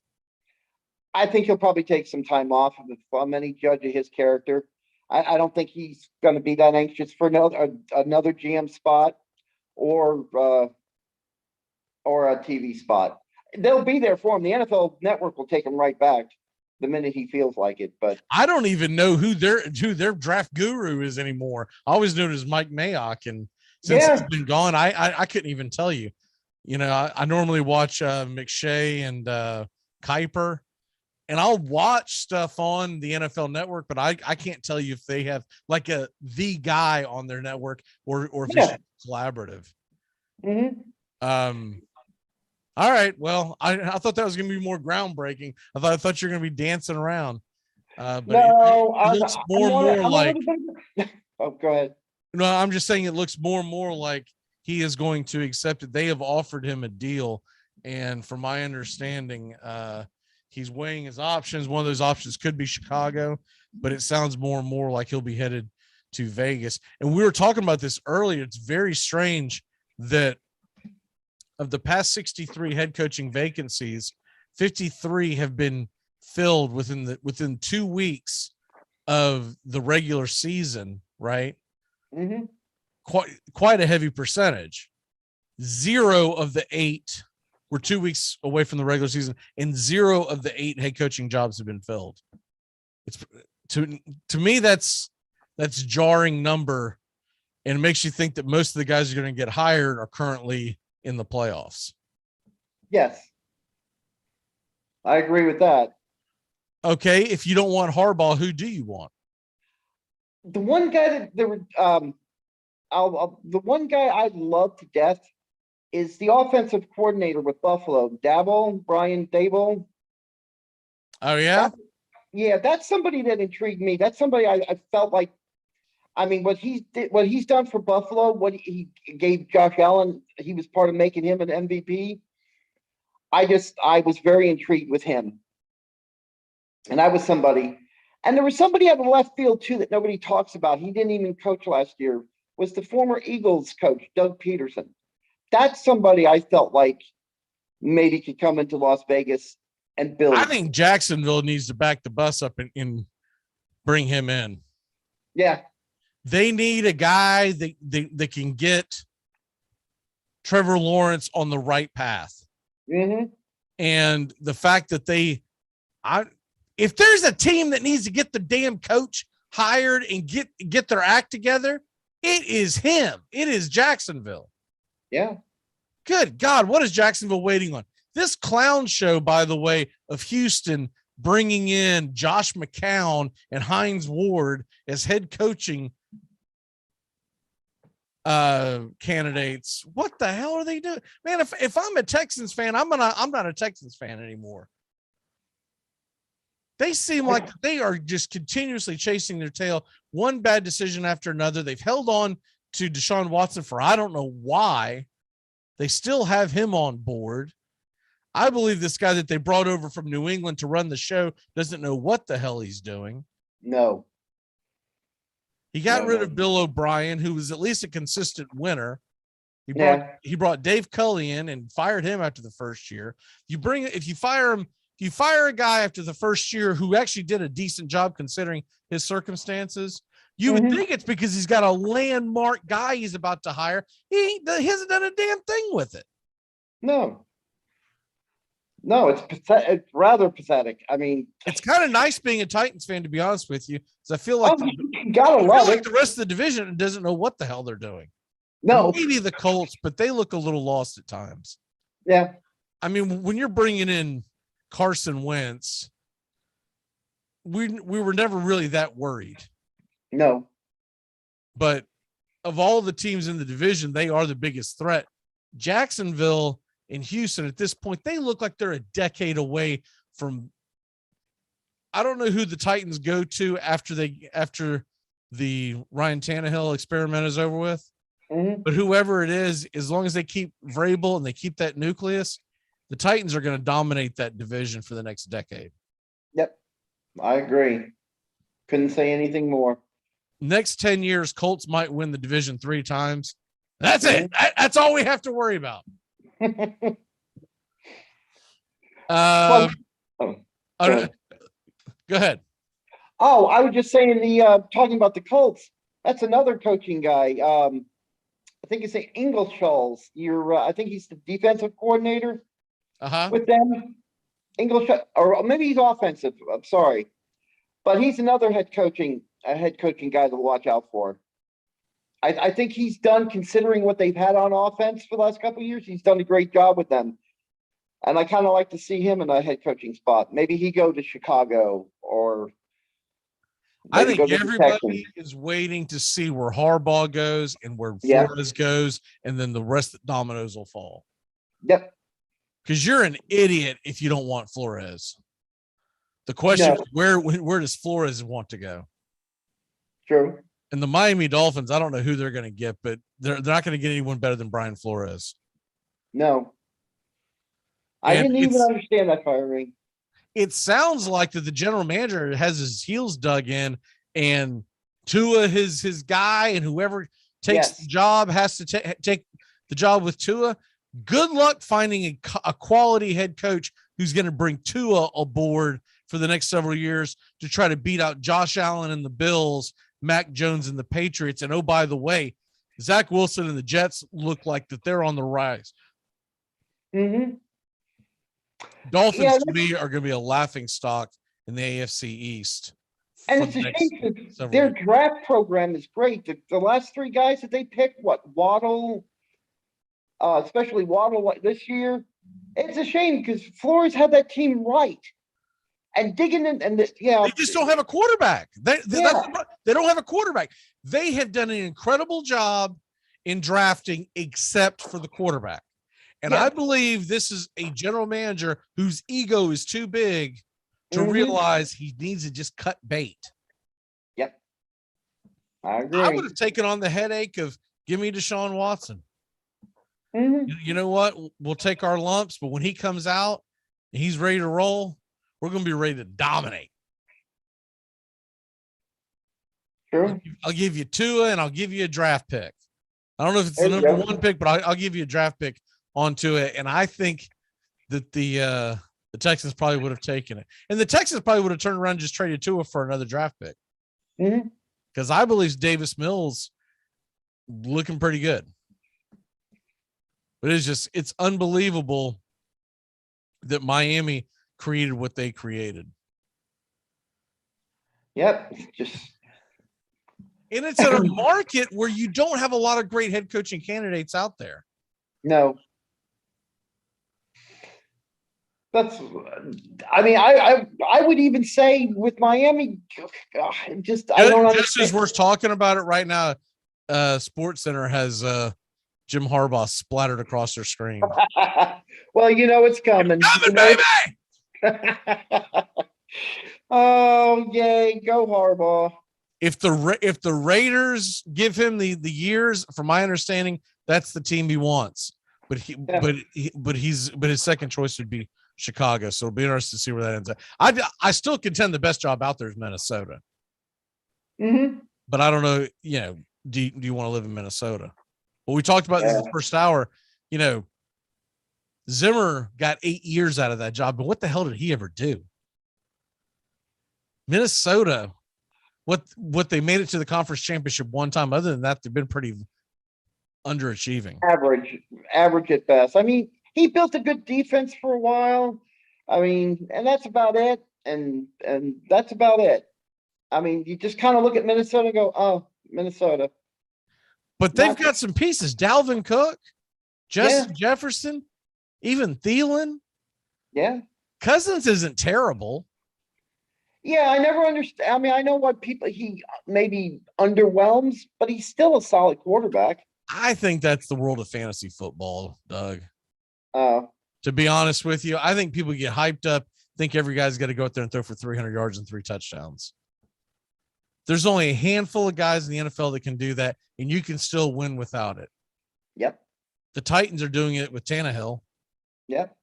I think he'll probably take some time off. If I'm any judge of his character, I don't think he's going to be that anxious for another GM spot or a TV spot. they'll be there for him. The NFL Network will take him right back the minute he feels like it. But I don't even know who their draft guru is anymore. I always knew it as Mike Mayock, and since he's been gone, I couldn't even tell you. You know, I normally watch McShay and Kuiper, and I'll watch stuff on the NFL Network, but I can't tell you if they have like the guy on their network or if it's just collaborative. All right. Well, I thought that was going to be more groundbreaking. I thought you were going to be dancing around. But no, it looks more and more like. Oh, go ahead. No, I'm just saying it looks more and more like he is going to accept it. They have offered him a deal, and from my understanding, he's weighing his options. One of those options could be Chicago, but it sounds more and more like he'll be headed to Vegas. And we were talking about this earlier. It's very strange that of the past 63 head coaching vacancies, 53 have been filled within 2 weeks of the regular season, right? Mm-hmm. Quite a heavy percentage. 0 of the 8 were 2 weeks away from the regular season, and 0 of the 8 head coaching jobs have been filled. It's to me that's jarring number, and it makes you think that most of the guys who are going to get hired are currently in the playoffs. Yes, I agree with that. Okay, if you don't want Harbaugh, who do you want? The one guy that there were, the one guy I love to death is the offensive coordinator with Buffalo, Brian Daboll. Oh yeah, that's somebody that intrigued me. That's somebody I felt like. I mean, what he's done for Buffalo, what he gave Josh Allen, he was part of making him an MVP. I was very intrigued with him. And I was somebody, and there was somebody out of left field too that nobody talks about. He didn't even coach last year, was the former Eagles coach, Doug Peterson. That's somebody I felt like maybe could come into Las Vegas and build. I think Jacksonville needs to back the bus up and bring him in. Yeah. They need a guy that can get Trevor Lawrence on the right path. Mm-hmm. And the fact that if there's a team that needs to get the damn coach hired and get their act together, it is him. It is Jacksonville. Yeah. Good God, what is Jacksonville waiting on? This clown show, by the way, of Houston bringing in Josh McCown and Hines Ward as head coaching candidates. What the hell are they doing? Man, if I'm a Texans fan, I'm not a Texans fan anymore. They seem like they are just continuously chasing their tail, one bad decision after another. They've held on to Deshaun Watson for I don't know why. They still have him on board. I believe this guy that they brought over from New England to run the show doesn't know what the hell he's doing. No. He got rid of Bill O'Brien, who was at least a consistent winner. He brought Dave Culley in and fired him after the first year. If you fire a guy after the first year who actually did a decent job considering his circumstances, you would think it's because he's got a landmark guy he's about to hire. He hasn't done a damn thing with it. No, it's rather pathetic. I mean, it's kind of nice being a Titans fan, to be honest with you, because I feel like the rest of the division doesn't know what the hell they're doing. No, maybe the Colts, but they look a little lost at times. Yeah, I mean, when you're bringing in Carson Wentz, we were never really that worried. No, but of all the teams in the division, they are the biggest threat. Jacksonville and Houston at this point, they look like they're a decade away from. I don't know who the Titans go to after the Ryan Tannehill experiment is over with, but whoever it is, as long as they keep Vrabel and they keep that nucleus, the Titans are going to dominate that division for the next decade. Yep, I agree. Couldn't say anything more. Next 10 years, Colts might win the division 3 times. That's it. That's all we have to worry about. Go ahead. Oh, I was just saying talking about the Colts. That's another coaching guy. I think it's Ingleshalls. I think he's the defensive coordinator. with them. English, or maybe he's offensive. I'm sorry, but he's another head coaching guy to watch out for. I think he's done, considering what they've had on offense for the last couple of years. He's done a great job with them, and I kind of like to see him in a head coaching spot. Maybe he go to Chicago, or I think everybody is waiting to see where Harbaugh goes and where Flores goes, and then the rest of the dominoes will fall. Yep. Because you're an idiot if you don't want Flores. The question is, where does Flores want to go? True. And the Miami Dolphins, I don't know who they're going to get, but they're not going to get anyone better than Brian Flores. No. I didn't even understand that firing. It sounds like that the general manager has his heels dug in, and Tua his guy, and whoever takes the job has to take the job with Tua. Good luck finding a quality head coach who's going to bring Tua aboard for the next several years to try to beat out Josh Allen and the Bills, Mac Jones and the Patriots. And oh, by the way, Zach Wilson and the Jets look like that they're on the rise. Mm-hmm. Dolphins to me are going to be a laughing stock in the AFC East. And it's a shame because their draft program is great. The last three guys that they picked, Waddle, especially Waddle this year, it's a shame because Flores had that team right. And digging in, they just don't have a quarterback. They don't have a quarterback. They have done an incredible job in drafting, except for the quarterback. And I believe this is a general manager whose ego is too big to realize he needs to just cut bait. Yep. I agree. I would have taken on the headache of give me Deshaun Watson. You know what? We'll take our lumps, but when he comes out and he's ready to roll, we're going to be ready to dominate. Sure. I'll give you Tua and I'll give you a draft pick. I don't know if it's the number one pick, but I'll give you a draft pick onto it. And I think that the Texans probably would have taken it. And the Texans probably would have turned around and just traded Tua for another draft pick. Because I believe Davis Mills looking pretty good. But it's unbelievable that Miami created what they created. Yep. And it's in a market where you don't have a lot of great head coaching candidates out there. No. I would even say with Miami, I don't understand. Just as we're talking about it right now, Sports Center has Jim Harbaugh splattered across their screen. Well, it's coming. Baby! Oh, yay, go Harbaugh. If the Raiders give him the years, from my understanding, that's the team he wants. But his second choice would be Chicago. So it'll be interesting to see where that ends up. I still contend the best job out there is Minnesota. But I don't know, do you want to live in Minnesota? Well, we talked about this in the first hour. Zimmer got 8 years out of that job, but what the hell did he ever do? Minnesota, what they made it to the conference championship one time. Other than that, they've been pretty underachieving. Average at best. I mean, he built a good defense for a while. I mean, and that's about it. And that's about it. I mean, you just kind of look at Minnesota and go, oh, Minnesota. But they've got some pieces. Dalvin Cook, Justin Jefferson, even Thielen. Yeah. Cousins isn't terrible. Yeah, I never understand. I mean, I know what he maybe underwhelms, but he's still a solid quarterback. I think that's the world of fantasy football, Doug. Oh. To be honest with you, I think people get hyped up, think every guy's got to go out there and throw for 300 yards and 3 touchdowns. There's only a handful of guys in the NFL that can do that, and you can still win without it. Yep. The Titans are doing it with Tannehill. Yep.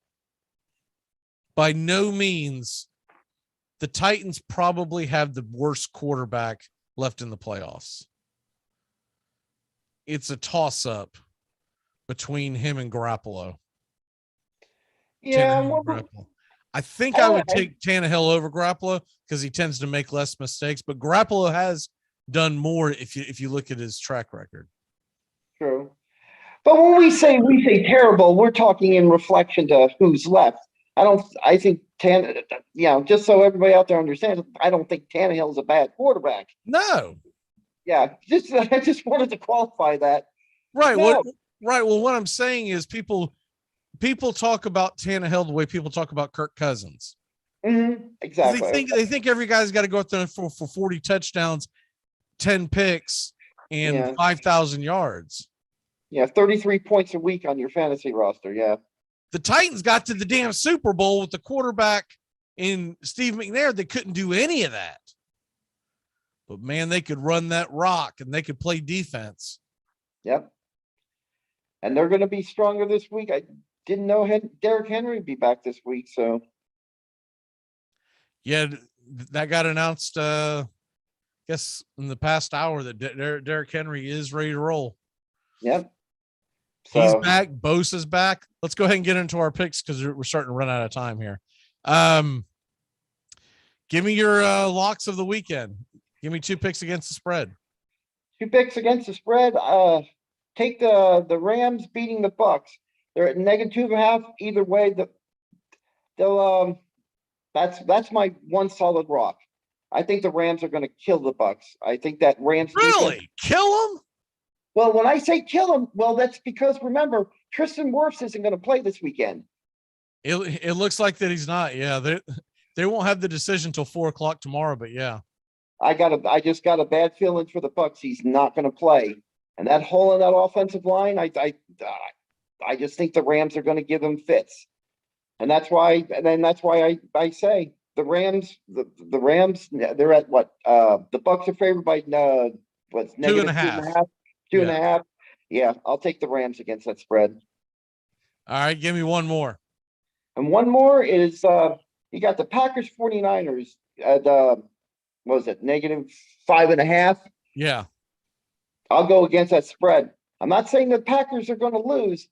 By no means, the Titans probably have the worst quarterback left in the playoffs. It's a toss-up between him and Garoppolo. Yeah. I think I would take Tannehill over Garoppolo because he tends to make less mistakes, but Garoppolo has done more if you look at his track record. True. But when we say terrible, we're talking in reflection to who's left. I think just so everybody out there understands, I don't think Tannehill's a bad quarterback. No. Yeah, I just wanted to qualify that. Right. No. Well, what I'm saying is people talk about Tannehill the way people talk about Kirk Cousins. Exactly. They think every guy's got to go out there for 40 touchdowns, 10 picks, and 5,000 yards. Yeah, 33 points a week on your fantasy roster. Yeah. The Titans got to the damn Super Bowl with the quarterback in Steve McNair. They couldn't do any of that. But, man, they could run that rock and they could play defense. Yep. And they're going to be stronger this week. I didn't know Derrick Henry would be back this week, so. Yeah, that got announced, I guess, in the past hour that Derrick Henry is ready to roll. Yep. He's back. Bosa's back. Let's go ahead and get into our picks because we're starting to run out of time here. Give me your locks of the weekend. Give me 2 picks against the spread. 2 picks against the spread. Take the Rams beating the Bucks. They're at -2.5. Either way, they'll that's my one solid rock. I think the Rams are going to kill the Bucks. I think that Rams really kill them. Well, when I say kill them, well, that's because remember Tristan Wirfs isn't going to play this weekend. It looks like that he's not. Yeah, they won't have the decision till 4:00 tomorrow. But yeah, I just got a bad feeling for the Bucks. He's not going to play, and that hole in that offensive line, I just think the Rams are going to give him fits, and that's why I say the Rams. The Rams, they're at what? The Bucks are favored by what's -2.5. 2.5. Yeah, I'll take the Rams against that spread. All right, give me one more. And one more is you got the Packers 49ers at what was it, -5.5? Yeah. I'll go against that spread. I'm not saying the Packers are going to lose,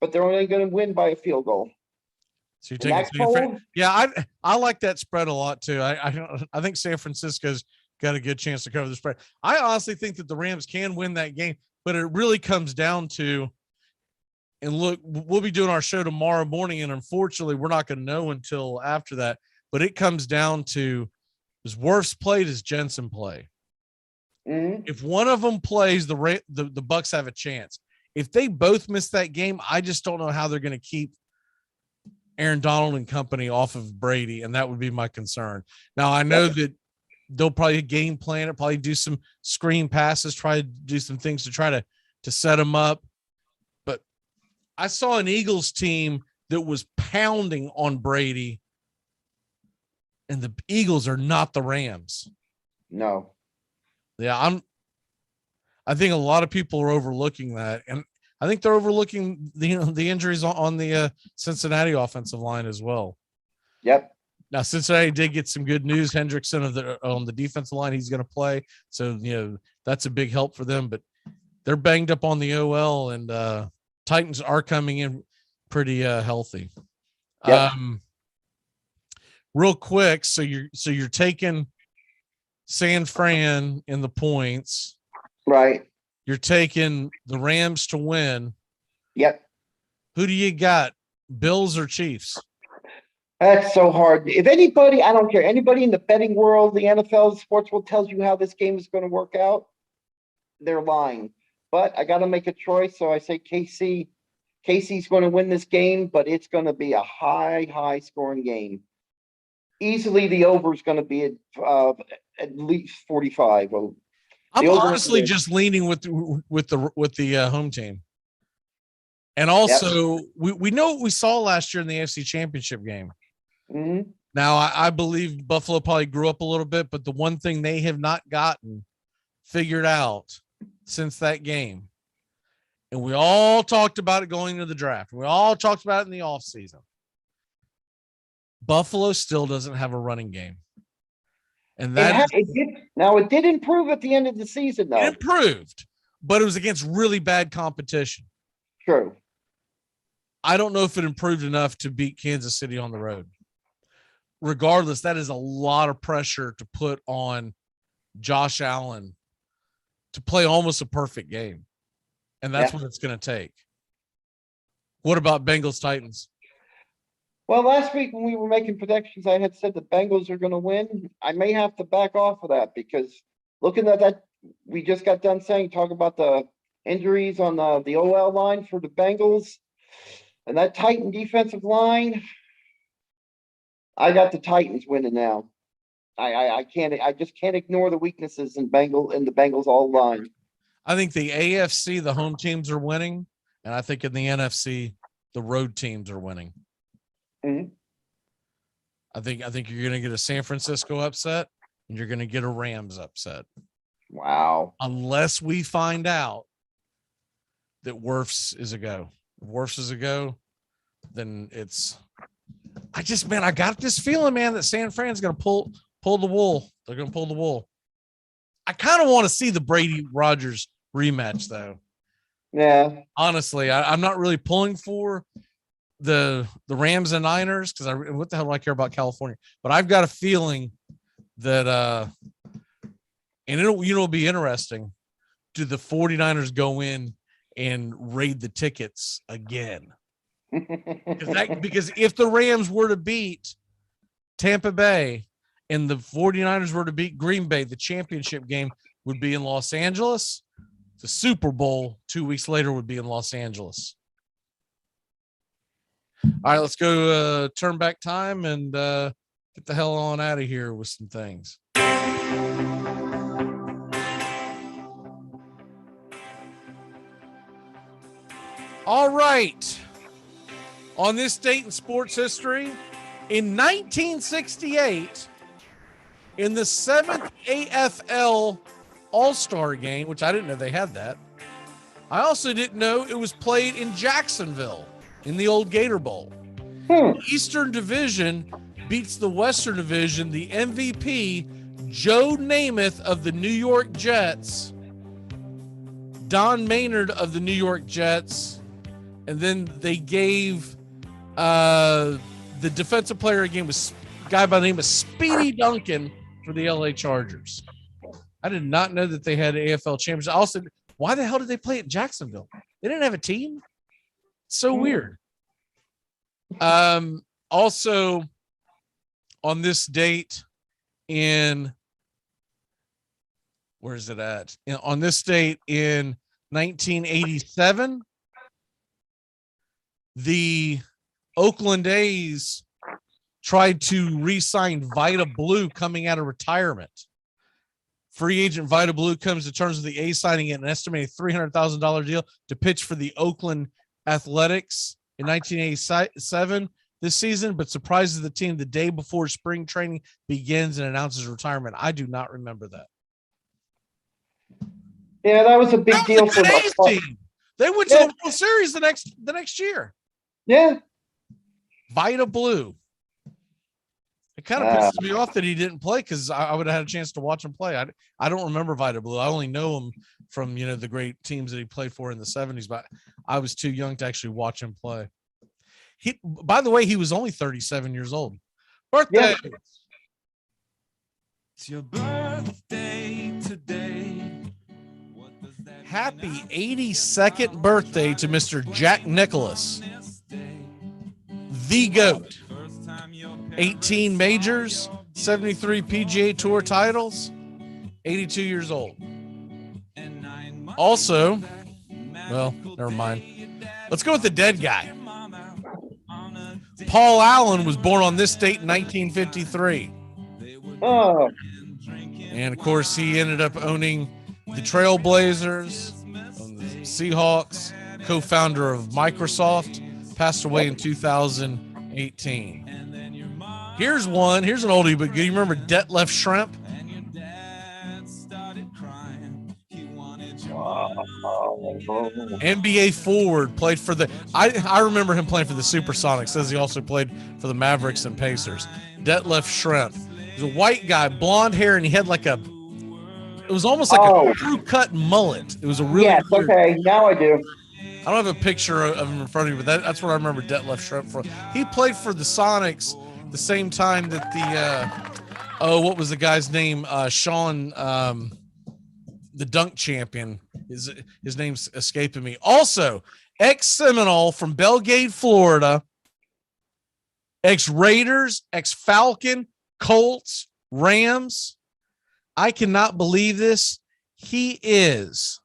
but they're only going to win by a field goal. So you take yeah, I like that spread a lot too. I think San Francisco's got a good chance to cover the spread. I honestly think that the Rams can win that game, but it really comes down to, and look, we'll be doing our show tomorrow morning, and unfortunately we're not going to know until after that, but it comes down to, does Wirfs play, does Jensen play? If one of them plays, the Bucks have a chance. If they both miss that game, I just don't know how they're going to keep Aaron Donald and company off of Brady, and that would be my concern. Now, I know that they'll probably game plan it, probably do some screen passes, try to do some things to try to set them up. But I saw an Eagles team that was pounding on Brady, and the Eagles are not the Rams. No. Yeah, I think a lot of people are overlooking that, and I think they're overlooking the injuries on the Cincinnati offensive line as well. Yep. Now, Cincinnati did get some good news. Hendrickson on the defensive line, he's going to play. So, that's a big help for them. But they're banged up on the OL, and Titans are coming in pretty healthy. Yep. Real quick, so you're taking San Fran in the points. Right. You're taking the Rams to win. Yep. Who do you got, Bills or Chiefs? That's so hard. If anybody, I don't care, anybody in the betting world, the NFL, sports world tells you how this game is going to work out, they're lying. But I got to make a choice, so I say KC. KC's going to win this game, but it's going to be a high scoring game. Easily, the over is going to be at least 45. I'm honestly just leaning with the home team. And also, we know what we saw last year in the AFC Championship game. Mm-hmm. Now, I believe Buffalo probably grew up a little bit, but the one thing they have not gotten figured out since that game, and we all talked about it going into the draft, we all talked about it in the offseason, Buffalo still doesn't have a running game. And it did improve at the end of the season, though. It improved, but it was against really bad competition. True. I don't know if it improved enough to beat Kansas City on the road. Regardless, that is a lot of pressure to put on Josh Allen to play almost a perfect game. And that's what it's going to take. What about Bengals Titans? Well, last week when we were making predictions, I had said the Bengals are going to win. I may have to back off of that because looking at that, we just got done talk about the injuries on the OL line for the Bengals and that Titan defensive line. I got the Titans winning now. I just can't ignore the weaknesses in the Bengals all line. I think the AFC, the home teams are winning, and I think in the NFC, the road teams are winning. Mm-hmm. I think you're going to get a San Francisco upset, and you're going to get a Rams upset. Wow! Unless we find out that Wirfs is a go. If Wirfs is a go, then it's. I got this feeling, man, that San Fran's going to pull the wool. They're going to pull the wool. I kind of want to see the Brady Rodgers rematch, though. Yeah. Honestly, I'm not really pulling for the Rams and Niners because what the hell do I care about California? But I've got a feeling that and it'll be interesting. Do the 49ers go in and raid the tickets again? Because if the Rams were to beat Tampa Bay and the 49ers were to beat Green Bay, the championship game would be in Los Angeles. The Super Bowl 2 weeks later would be in Los Angeles. All right, let's go turn back time and get the hell on out of here with some things. All right. On this date in sports history, in 1968, in the 7th AFL All-Star game, which I didn't know they had that. I also didn't know it was played in Jacksonville in the old Gator Bowl. The Eastern Division beats the Western Division. The MVP, Joe Namath of the New York Jets, Don Maynard of the New York Jets, and then they gave the defensive player of the game was a guy by the name of Speedy Duncan for the LA Chargers. I did not know that they had an AFL championship. Also, why the hell did they play at Jacksonville? They didn't have a team. So weird. Also, on this date in where is it at? On this date in 1987, the Oakland A's tried to re-sign Vida Blue coming out of retirement. Free agent Vida Blue comes to terms with the A's signing an estimated $300,000 deal to pitch for the Oakland Athletics in 1987 this season, but surprises the team the day before spring training begins and announces retirement. I do not remember that. Yeah, that was a big deal for the A's team. They went to the World Series the next year. Yeah. Vida Blue. It kind of pisses me off that he didn't play because I would have had a chance to watch him play. I don't remember Vida Blue. I only know him from, the great teams that he played for in the 70s, but I was too young to actually watch him play. By the way, he was only 37 years old. Birthday. Yeah. It's your birthday today. Happy 82nd birthday to Mr. Jack Nicklaus, the GOAT. 18 majors, 73 PGA Tour titles, 82 years old. Also, well, never mind. Let's go with the dead guy. Paul Allen was born on this date in 1953. Oh. And, of course, he ended up owning the Trailblazers, the Seahawks, co-founder of Microsoft, passed away in 2018. Here's an oldie but good. You remember Detlef Schrempf? NBA forward, played for the I remember him playing for the Supersonics. Says he also played for the Mavericks and Pacers. Detlef Schrempf. He was a white guy, blonde hair, and he had it was almost like a crew cut mullet. It was a really weird, okay, now I do. I don't have a picture of him in front of me, but that's what I remember Detlef Schrempf from. He played for the Sonics the same time that what was the guy's name? Sean, the dunk champion. His name's escaping me. Also, ex-Seminole from Belgrade, Florida, ex-Raiders, ex-Falcon, Colts, Rams. I cannot believe this. He is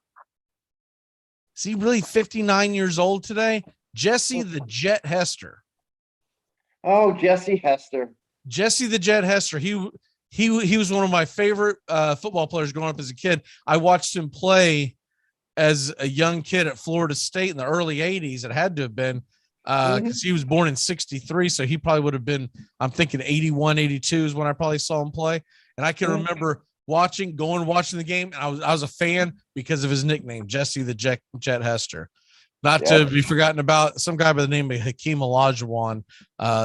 he really 59 years old today? Jesse the Jet Hester. Oh, Jesse Hester. Jesse the Jet Hester. He was one of my favorite football players growing up as a kid. I watched him play as a young kid at Florida State in the early 80s. It had to have been because he was born in 63. So he probably would have been, I'm thinking 81, 82 is when I probably saw him play. And I can remember watching the game. And I was a fan because of his nickname, Jesse the Jet Hester. Not to be forgotten about, some guy by the name of Hakeem Olajuwon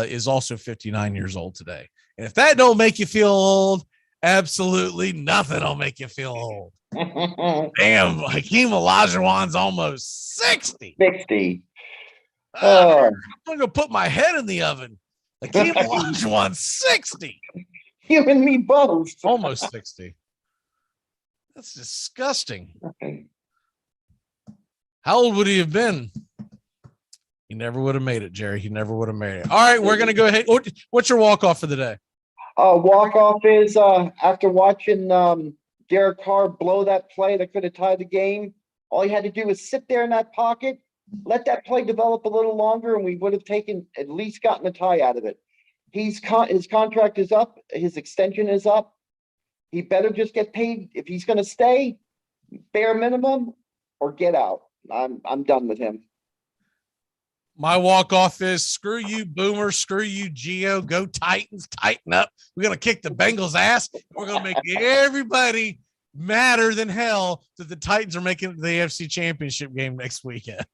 is also 59 years old today. And if that don't make you feel old, absolutely nothing will make you feel old. Damn, Hakeem Olajuwon's almost 60. 60. I'm going to put my head in the oven. Hakeem Olajuwon's 60. You and me both. Almost 60. That's disgusting. How old would he have been? He never would have made it, Jerry. He never would have made it. All right, we're going to go ahead. What's your walk-off for the day? Walk-off is after watching Derek Carr blow that play that could have tied the game, all he had to do was sit there in that pocket, let that play develop a little longer, and we would have at least gotten a tie out of it. His contract is up. His extension is up. He better just get paid. If he's going to stay, bare minimum, or get out. I'm done with him. My walk-off is screw you, Boomer. Screw you, Geo. Go Titans. Tighten up. We're going to kick the Bengals' ass. We're going to make everybody madder than hell that the Titans are making the AFC Championship game next weekend.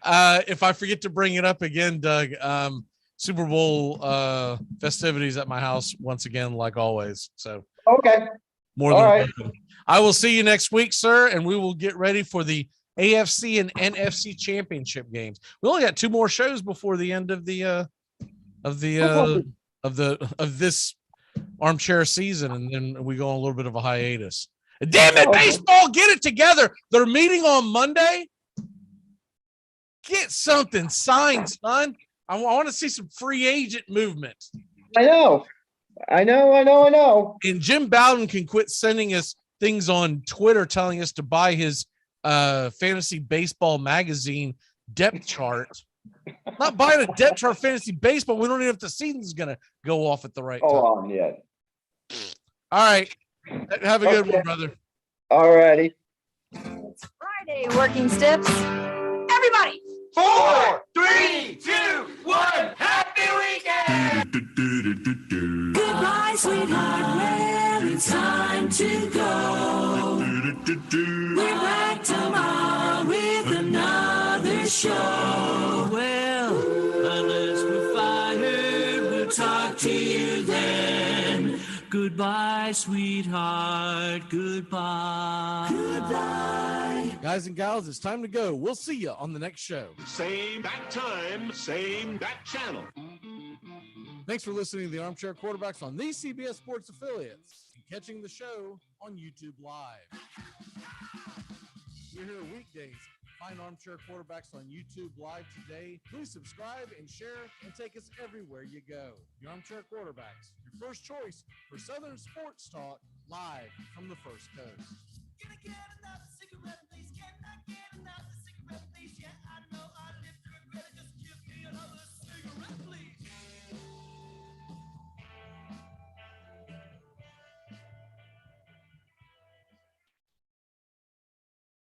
If I forget to bring it up again, Doug, Super Bowl festivities at my house once again, like always. So okay, more than welcome. I will see you next week, sir, and we will get ready for the AFC and NFC championship games. We only got 2 more shows before the end of this armchair season, and then we go on a little bit of a hiatus. Damn it, baseball, get it together. They're meeting on Monday. Get something signed, son. I want to see some free agent movement. I know. And Jim Bowden can quit sending us things on Twitter telling us to buy his fantasy baseball magazine depth chart. Not buying a depth chart fantasy baseball. We don't even know if the season's going to go off at the right time. On yet. All right. Have a good one, brother. All righty. It's Friday, working stiffs. Everybody. 4, 3, 2, 1. Happy weekend. Goodbye, sweetheart. Well, it's time to go. We're back tomorrow with another show. Well, unless we're fired, we'll talk to you then. Goodbye, sweetheart. Goodbye. Goodbye. Guys and gals, it's time to go. We'll see you on the next show. Same bat time, same bat channel. Thanks for listening to the Armchair Quarterbacks on these CBS Sports affiliates and catching the show on YouTube Live. We're here weekdays. Find Armchair Quarterbacks on YouTube Live today. Please subscribe and share and take us everywhere you go. The Armchair Quarterbacks, your first choice for Southern sports talk live from the First Coast. Can I get another cigarette, please? Can I get another cigarette, please? Yeah, I know I live